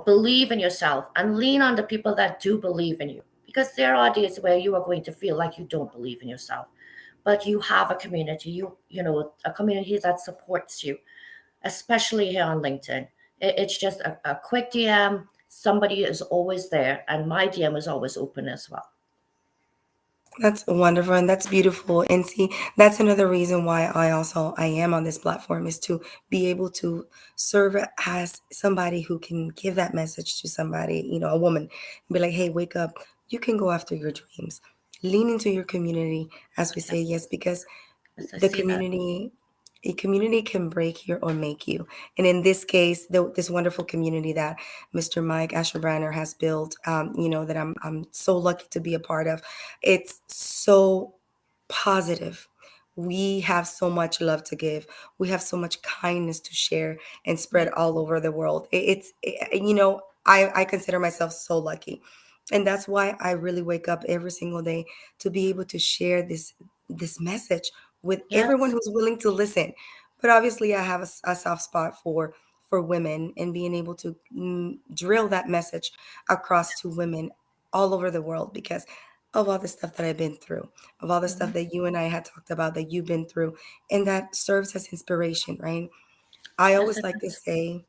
believe in yourself and lean on the people that do believe in you, because there are days where you are going to feel like you don't believe in yourself, but you have a community, a community that supports you, especially here on LinkedIn. It's just a quick DM. Somebody is always there, and my DM is always open as well. That's wonderful and that's beautiful. And see, that's another reason why I am on this platform is to be able to serve as somebody who can give that message to somebody, a woman, and be like, hey, wake up. You can go after your dreams. Lean into your community, as we say, yes, because Yes, I the see that. community a community can break you or make you. And in this case, this wonderful community that Mr. Mike Asherbranner has built, that I'm so lucky to be a part of, it's so positive. We have so much love to give. We have so much kindness to share and spread Yes. all over the world. I consider myself so lucky. And that's why I really wake up every single day to be able to share this message with everyone Yes. who's willing to listen. But obviously, I have a soft spot for women and being able to drill that message across to women all over the world because of all the stuff that I've been through, of all the Mhm. stuff that you and I had talked about that you've been through, and that serves as inspiration, right? I Yes, always it like to is. say,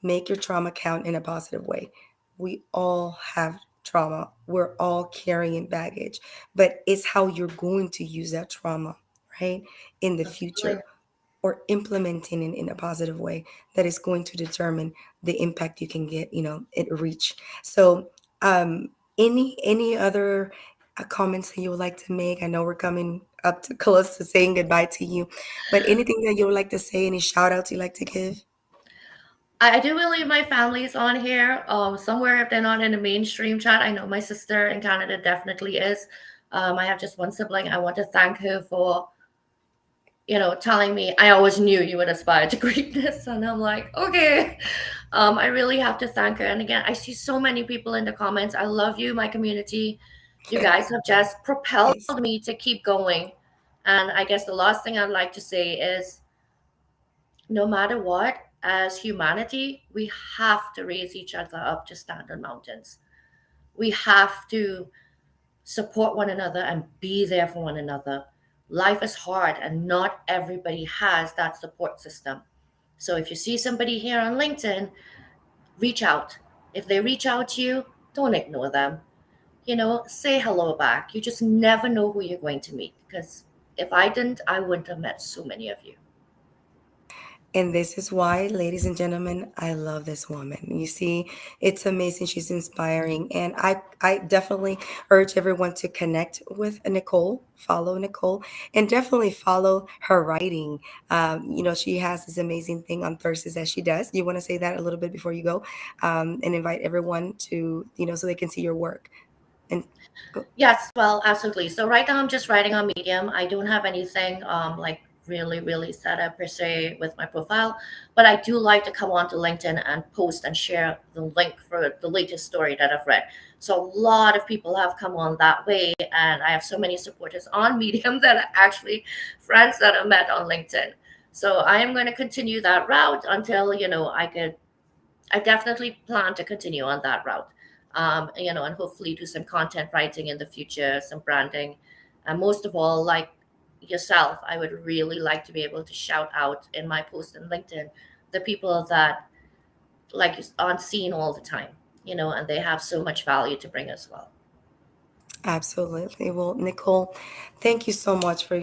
make your trauma count in a positive way. We all have trauma. We're all carrying baggage, but it's how you're going to use that trauma, right, in the Absolutely. future or implementing it in a positive way that is going to determine the impact you can get, it reach. So, any other comments that you would like to make? I know we're coming up to close to saying goodbye to you, but anything that you would like to say, any shout outs you like to give? I do believe my family's on here. Somewhere if they're not in the mainstream chat, I know my sister in Canada definitely is. I have just one sibling. I want to thank her for, telling me I always knew you would aspire to greatness. And I'm like, okay. I really have to thank her. And again, I see so many people in the comments. I love you, my community. You guys have just propelled Yes. me to keep going. And I guess the last thing I'd like to say is no matter what, as humanity, we have to raise each other up to stand on mountains. We have to support one another and be there for one another. Life is hard, and not everybody has that support system. So if you see somebody here on LinkedIn, reach out. If they reach out to you, don't ignore them. Say hello back. You just never know who you're going to meet. Because if I didn't, I wouldn't have met so many of you. And this is why, ladies and gentlemen, I love this woman. You see, it's amazing. She's inspiring. And I definitely urge everyone to connect with Nicole, follow Nicole, and definitely follow her writing. She has this amazing thing on Thursdays that she does. You want to say that a little bit before you go, and invite everyone to, so they can see your work. And go. Yes, well, absolutely. So right now I'm just writing on Medium. I don't have anything like really, really set up per se with my profile, but I do like to come onto LinkedIn and post and share the link for the latest story that I've read. So a lot of people have come on that way, and I have so many supporters on Medium that are actually friends that I met on LinkedIn. So I am going to continue that route until I definitely plan to continue on that route. And hopefully do some content writing in the future, some branding. And most of all, like yourself, I would really like to be able to shout out in my post on LinkedIn the people that like aren't seen all the time, and they have so much value to bring as well. Absolutely. Well, Nicole, thank you so much for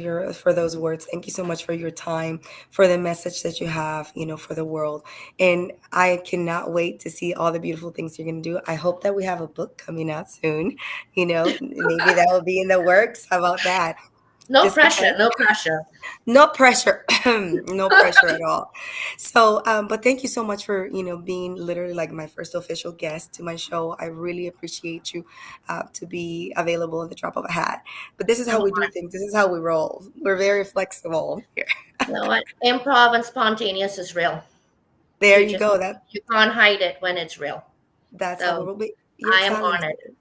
those words. Thank you so much for your time, for the message that you have, for the world. And I cannot wait to see all the beautiful things you're going to do. I hope that we have a book coming out soon. Maybe that will be in the works. How about that? No Just pressure, because no pressure. no pressure, no pressure at all. So, but thank you so much for being literally like my first official guest to my show. I really appreciate you to be available in the drop of a hat. But this is how No, we do things. This is how we roll. We're very flexible here. you know what? Improv and spontaneous is real. There You you just go. That you can't hide it when it's real. that's how we So will be. You're I am honored. talented.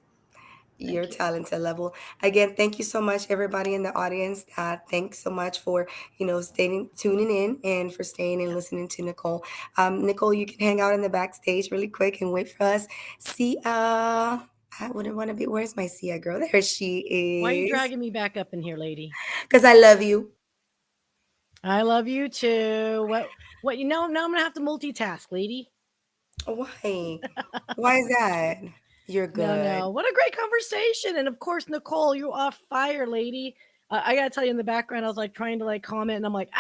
Your Thank you. talented level. Again, thank you so much, everybody in the audience. Thanks so much for staying, tuning in, and for staying and listening to Nicole. Nicole, you can hang out in the backstage really quick and wait for us. Syya, I wouldn't want to be. Where's my Syya girl? There Why are you she is. dragging me back up in here, lady? Because I love you. I love you too. What now I'm gonna have to multitask, lady. Why? Why is that? You're No, good. no. What a great conversation. And of course, Nicole, you off fire, lady. I gotta tell you in the background, I was like trying to like comment and I'm like,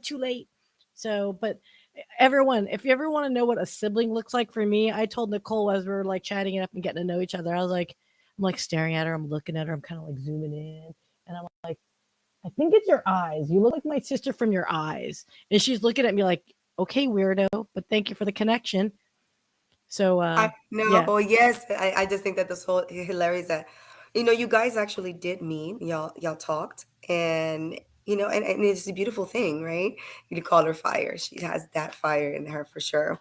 too late. So, but everyone, if you ever want to know what a sibling looks like for me, I told Nicole as we were like chatting it up and getting to know each other, I'm like staring at her, I'm looking at her, I'm kind of like zooming in, and I'm like, I think it's your eyes. You look like my sister from your eyes. And she's looking at me like, okay, weirdo, but thank you for the connection. So I no, yeah, oh yes. I just think that this whole hilarious that you guys actually did meet. Y'all talked and and it's a beautiful thing, right? You call her fire. She has that fire in her for sure.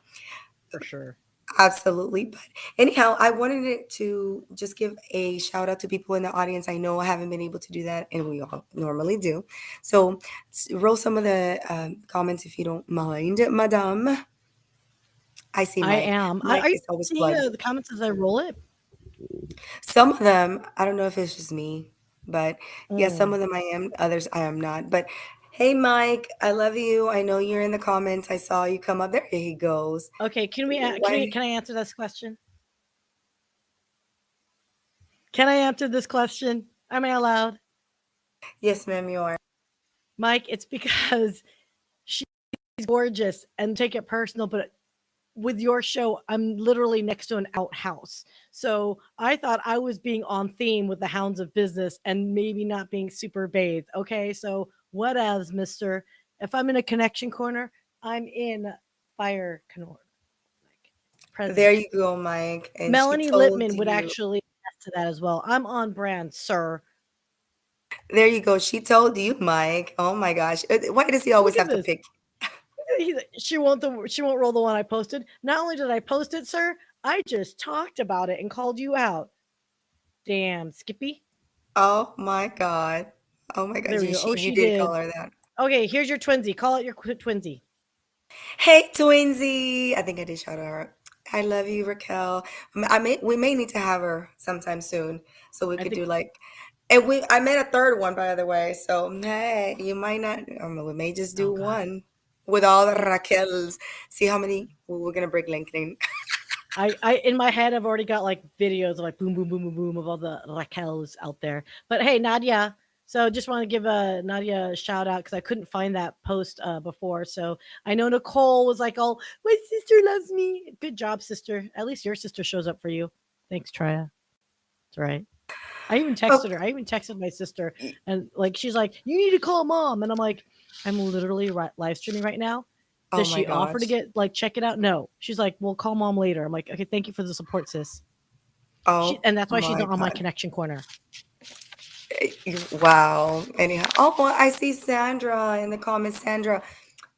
for sure. Absolutely. But anyhow, I wanted it to just give a shout out to people in the audience. I know I haven't been able to do that, and we all normally do. So roll some of the comments if you don't mind, Madame. I see I Mike. am. Mike Are you is always seeing plugged. the comments as I roll it? Some of them, I don't know if it's just me, but yeah, some Mm. of them I am, others I am not. But hey, Mike, I love you. I know you're in the comments. I saw you come up. There he goes. Okay, Why? can I answer this question? Can I answer this question? Am I allowed? Yes, ma'am, you are. Mike, it's because she's gorgeous and take it personal, but with your show, I'm literally next to an outhouse. So I thought I was being on theme with the Hounds of Business and maybe not being super bathed. Okay, so what else, Mister? If I'm in a connection corner, I'm in fire corner, like There present. you go, Mike. And she Melanie told Littman would you. actually attest to that as well. I'm on brand, sir. There you go. She told you, Mike. Oh my gosh. Why does he Look always at have to this. pick? She won't roll the one I posted. Not only did I post it, sir, I just talked about it and called you out. Damn, Skippy. Oh my God. Oh my God. There we go. Oh, You she did did. call her that. Okay, here's your twinsy. Call it your twinsy. Hey, Twinsy. I think I did shout out her. I love you, Raquel. We may need to have her sometime soon so we I could think do like, and I made a third one by the way. So hey, you might not. We may just oh do god. one with all the Raquels. See how many we're gonna break LinkedIn. I in my head I've already got like videos of like boom boom boom boom boom of all the Raquels out there. But hey, Nadia. So just want to give Nadia a shout out because I couldn't find that post before. So I know Nicole was like, "Oh, my sister loves me." Good job, sister. At least your sister shows up for you. Thanks, Traya. That's right. I even Oh, texted her. I even texted my sister, and like she's like, "You need to call mom," and I'm like, "I'm literally live streaming right now." oh Does my she offer to gosh. get like check it out? No. She's like, "We'll call mom later." I'm like, "Okay, thank you for the support, sis." Oh And that's why she's my not on my God. connection corner. Wow. Anyhow, oh, well, I see Sandra in the comments. Sandra,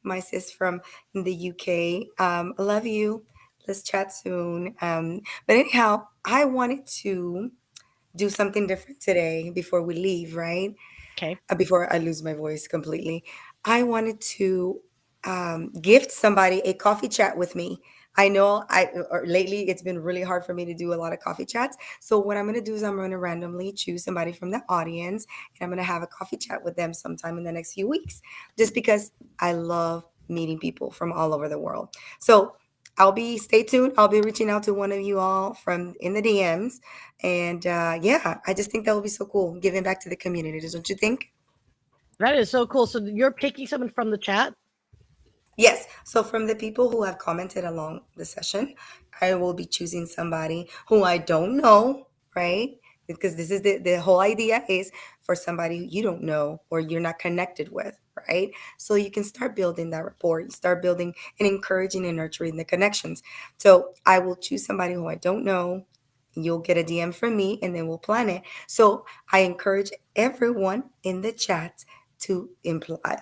my sis from the UK. I love you. Let's chat soon. But anyhow, I wanted to do something different today before we leave, right? Okay. Before I lose my voice completely. I wanted to gift somebody a coffee chat with me. I know or lately it's been really hard for me to do a lot of coffee chats. So what I'm going to do is I'm going to randomly choose somebody from the audience and I'm going to have a coffee chat with them sometime in the next few weeks just because I love meeting people from all over the world. So stay tuned. I'll be reaching out to one of you all from in the DMs. And yeah, I just think that would be so cool giving back to the community. Don't you think? That is so cool. So you're picking someone from the chat? Yes. So from the people who have commented along the session, I will be choosing somebody who I don't know, right? Because this is the whole idea is for somebody who you don't know or you're not connected with, right? So you can start building that rapport. You start building and encouraging and nurturing the connections. So I will choose somebody who I don't know. You'll get a DM from me and then we'll plan it. So I encourage everyone in the chat to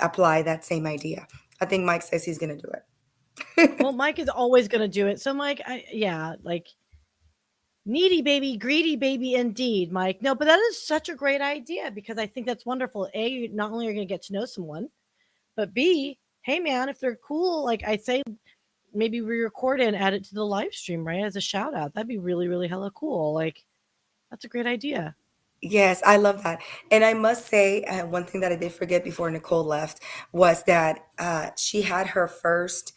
apply that same idea. I think Mike says he's going to do it. Well, Mike is always going to do it. So Mike, yeah, like needy baby, greedy baby indeed, Mike. No, but that is such a great idea because I think that's wonderful. A, not only are you going to get to know someone, but B, hey man, if they're cool, like I say, maybe re-record it and add it to the live stream, right? As a shout out. That'd be really, really hella cool. Like, that's a great idea. Yes, I love that. And I must say, one thing that I did forget before Nicole left was that she had her first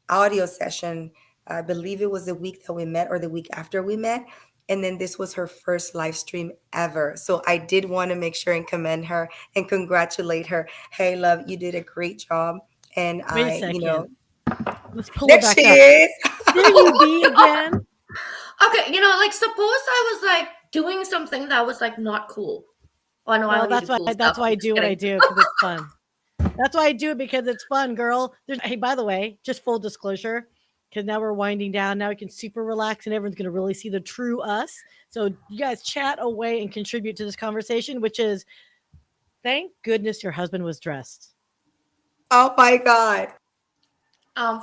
audio session. I believe it was the week that we met or the week after we met. And then this was her first live stream ever. So I did want to make sure and commend her and congratulate her. Hey, love, you did a great job. And Wait a I, second. Let's pull her there she back up. is. There you be again. Okay, like suppose I was like doing something that was like not cool. Oh no, I Well, only do cool that's stuff. why I'm I just do what I kidding. do because it's fun. That's why I do it because it's fun, girl. Hey, by the way, just full disclosure, because now we're winding down. Now we can super relax, and everyone's gonna really see the true us. So you guys chat away and contribute to this conversation, which is thank goodness your husband was dressed. Oh my God.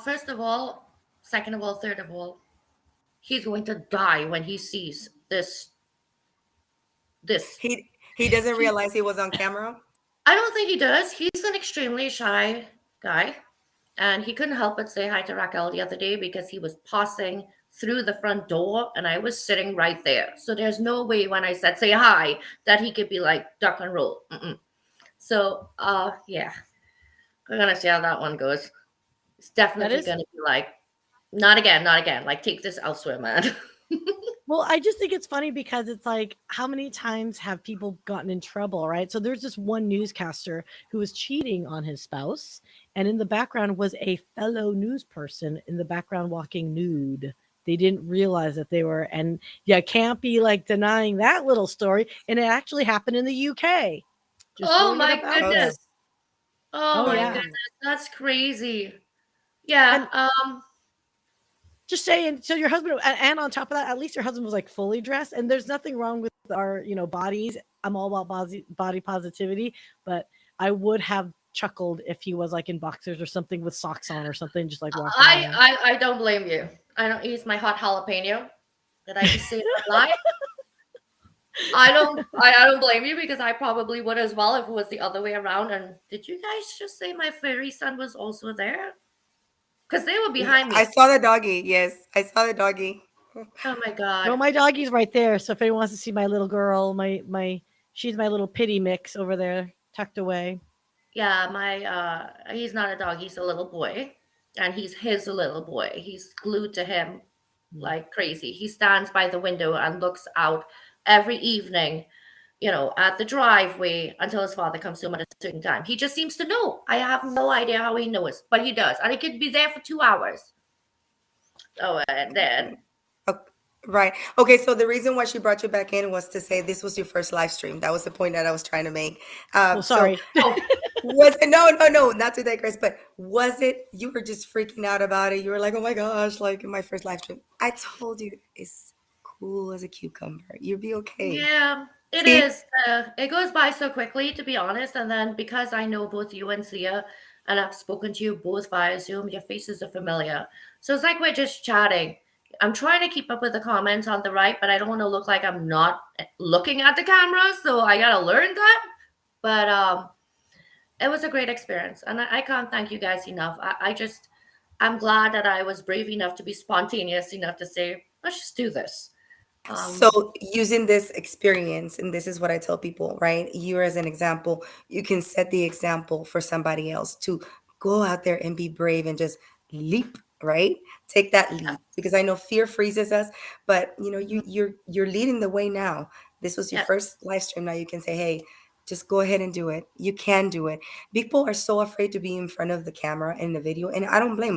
First of all, second of all, third of all, he's going to die when he sees this. He doesn't realize he was on camera. I don't think he does. He's an extremely shy guy. And he couldn't help but say hi to Raquel the other day because he was passing through the front door and I was sitting right there. So there's no way when I said say hi that he could be like duck and roll. Mm-mm. So yeah, we're gonna see how that one goes. It's definitely gonna be like, not again, not again. Like, take this elsewhere, man. Well, I just think it's funny because it's like, how many times have people gotten in trouble, right? So there's this one newscaster who was cheating on his spouse, and in the background was a fellow news person in the background walking nude. They didn't realize that they were, and you can't be like denying that little story. And it actually happened in the UK. Oh my goodness. Oh my goodness. That's crazy. Yeah. And, just saying, so your husband, and on top of that, at least your husband was like fully dressed, and there's nothing wrong with our, bodies. I'm all about body positivity, but I would have chuckled if he was like in boxers or something with socks on or something, just like walking around. I don't blame you. I don't use my hot jalapeno that I just say live. I don't blame you because I probably would as well if it was the other way around. And did you guys just say my fairy son was also there? Because they were behind me. I saw the doggy. Yes, I saw the doggy. Oh my god. No, my doggy's right there. So if anyone wants to see my little girl, she's my little pity mix over there, tucked away. Yeah, he's not a dog. He's a little boy, and he's his little boy. He's glued to him like crazy. He stands by the window and looks out every evening, at the driveway until his father comes to him at a certain time. He just seems to know. I have no idea how he knows, but he does. And he could be there for 2 hours. Oh, and then. Right. Okay. So the reason why she brought you back in was to say this was your first live stream. That was the point that I was trying to make. Sorry. So, was it, no, not to digress, but was it, you were just freaking out about it? You were like, oh my gosh, like my first live stream. I told you it's cool as a cucumber. You'll be okay. Yeah. It is. It goes by so quickly, to be honest. And then because I know both you and Syya, and I've spoken to you both via Zoom, your faces are familiar. So it's like we're just chatting. I'm trying to keep up with the comments on the right, but I don't want to look like I'm not looking at the camera. So I got to learn that. But it was a great experience. And I can't thank you guys enough. I'm glad that I was brave enough to be spontaneous enough to say, let's just do this. So using this experience, and this is what I tell people, right? You as an example, you can set the example for somebody else to go out there and be brave and just leap, right? Take that leap, because I know fear freezes us, but you're leading the way now. This was your first live stream. Now you can say, hey, just go ahead and do it. You can do it. People are so afraid to be in front of the camera in the video, and I don't blame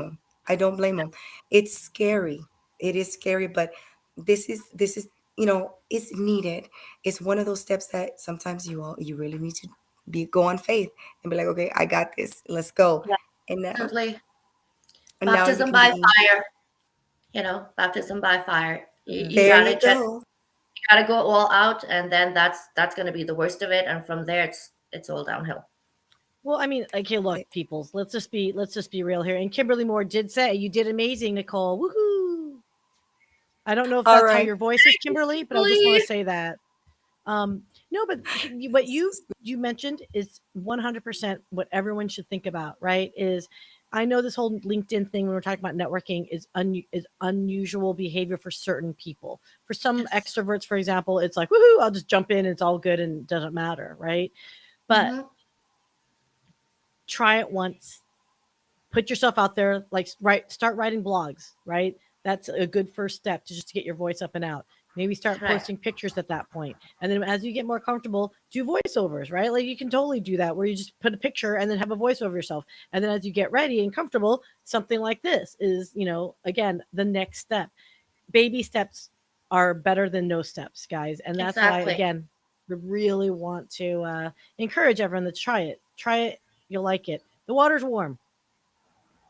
them. It's scary. It is scary, but this is it's needed. It's one of those steps that sometimes you really need to go on faith and be like, okay, I got this. Let's go. Yeah, and absolutely. Baptism by fire. Baptism by fire. You gotta go all out, and then that's gonna be the worst of it, and from there it's all downhill. Well, I mean, okay, look, peoples, let's just be real here. And Kimberly Moore did say you did amazing, Nicole. Woohoo! I don't know if that's how your voice is, Kimberly, but I just want to say that. No, but what you mentioned is 100% what everyone should think about, right? Is I know this whole LinkedIn thing when we're talking about networking is unusual behavior for certain people. For some extroverts, for example, it's like, woohoo, I'll just jump in, it's all good and it doesn't matter, right? But try it once. Put yourself out there, like start writing blogs, right? That's a good first step to get your voice up and out. Maybe start posting pictures at that point. And then as you get more comfortable, do voiceovers, right? Like you can totally do that where you just put a picture and then have a voice over yourself. And then as you get ready and comfortable, something like this is, again, the next step. Baby steps are better than no steps, guys. And that's why, again, we really want to encourage everyone to try it. Try it. You'll like it. The water's warm.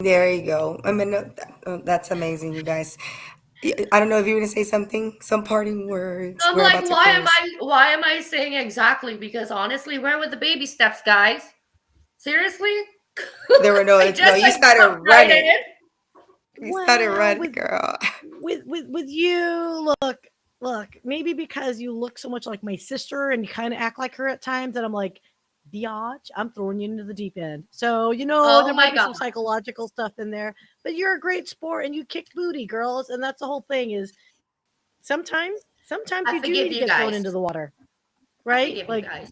There you go. I mean, that's amazing, you guys. I don't know if you were going to say something, some parting words. I'm like, why am I saying exactly? Because honestly, where were the baby steps, guys? Seriously? There were no, you started running. You started Well, running, with girl. with you, look, maybe because you look so much like my sister and you kind of act like her at times, and I'm like, biatch, I'm throwing you into the deep end. So Oh there my might be God. some psychological stuff in there, but you're a great sport and you kick booty, girls, and that's the whole thing. Is sometimes I you do need forgive to you get thrown guys. into the water, I right? forgive you Like guys.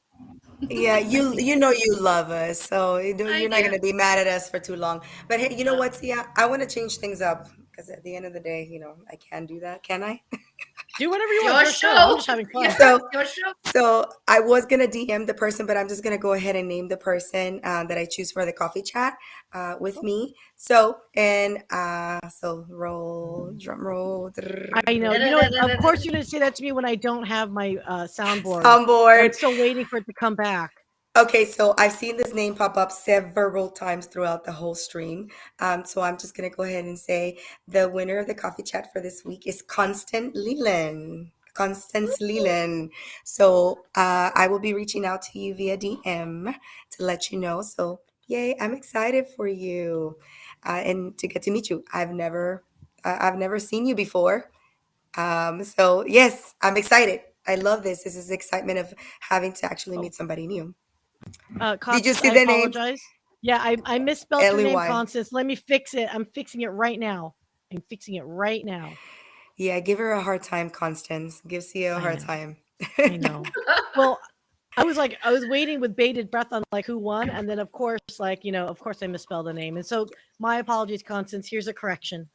Yeah, I you think you know you love us, so I you're not do. gonna be mad at us for too long. But hey, you know No. what, Sia? I want to change things up because at the end of the day, I can do that, can I? do whatever you It's want. It's your your show. I'm show. just having Yeah, fun. So it's your show. So I was gonna DM the person, but I'm just gonna go ahead and name the person that I choose for the coffee chat with Oh, me. So roll drum roll I know. You know what? Of course, you're going to say that to me when I don't have my soundboard. I'm soundboard. still waiting for it to come back. Okay, so I've seen this name pop up several times throughout the whole stream. So I'm just gonna go ahead and say the winner of the coffee chat for this week is Constant Leland. Constance Leland. So I will be reaching out to you via DM to let you know. So yay, I'm excited for you and to get to meet you. I've never seen you before. So yes, I'm excited. I love this. This is the excitement of having to actually Oh, meet somebody new. Did you Constance, see I the name? apologize. Yeah, I misspelled your name, L-E-Y. Constance. Let me fix it. I'm fixing it right now. I'm fixing it right now. Yeah, give her a hard time, Constance. Give Sia a I hard know. time. I know. Well, I was waiting with bated breath on like who won, and then of course, of course I misspelled the name. And so my apologies, Constance. Here's a correction.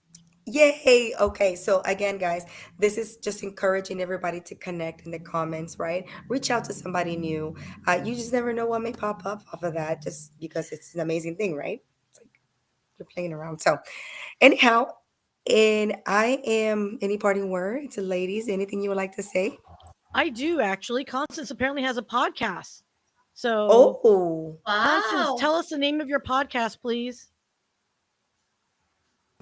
Yay! Okay, so again, guys, this is just encouraging everybody to connect in the comments, right? Reach out to somebody new. You just never know what may pop up off of that, just because it's an amazing thing, right? It's like you're playing around. So, anyhow, and I am any parting words, ladies, anything you would like to say? I do actually. Constance apparently has a podcast. So, Oh, Constance, Wow. tell us the name of your podcast, please.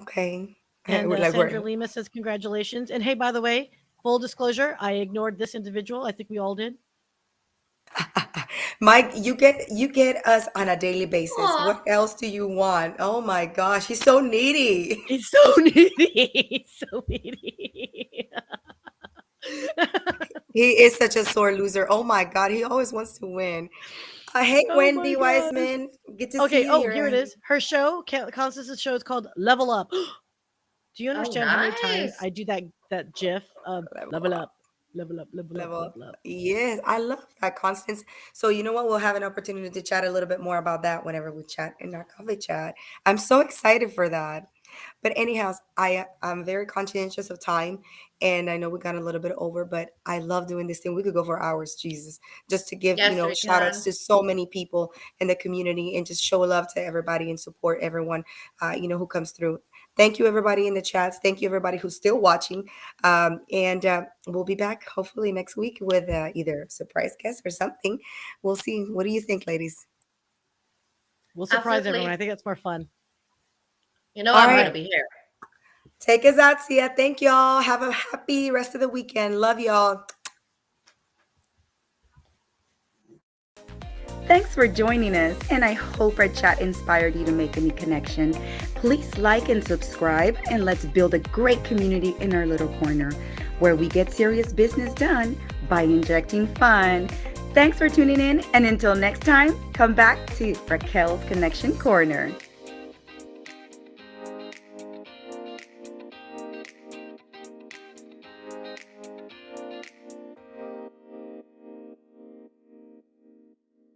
okay. And We're like, Sandra we're Lima says congratulations. And hey, by the way, full disclosure, I ignored this individual. I think we all did. Mike, you get us on a daily basis. Aw. What else do you want? Oh my gosh, he's so needy. He's so needy. He's so needy. He is such a sore loser. Oh my God, he always wants to win. Hey, Oh my Wendy gosh. Wiseman, good to see Okay. you Oh, here. here it is. Her show, Constance's show is called Level Up. Do you Oh, understand how many times nice. I do that GIF of Level level up. up, level up, level up, Level up. level up? Yes, I love that, Constance. So you know what? We'll have an opportunity to chat a little bit more about that whenever we chat in our coffee chat. I'm so excited for that. But anyhow, I'm very conscientious of time, and I know we got a little bit over, but I love doing this thing. We could go for hours, Jesus, just to give Yes, we shout outs can. to so many people in the community and just show love to everybody and support everyone, who comes through. Thank you, everybody in the chats. Thank you, everybody who's still watching. And we'll be back hopefully next week with either a surprise guest or something. We'll see. What do you think, ladies? We'll surprise everyone. Absolutely. I think that's more fun. You know All I'm right. gonna be here. Take us out, Sia. Thank y'all. Have a happy rest of the weekend. Love y'all. Thanks for joining us, and I hope our chat inspired you to make a new connection. Please like and subscribe, and let's build a great community in our little corner where we get serious business done by injecting fun. Thanks for tuning in, and until next time, come back to Raquel's Connection Corner.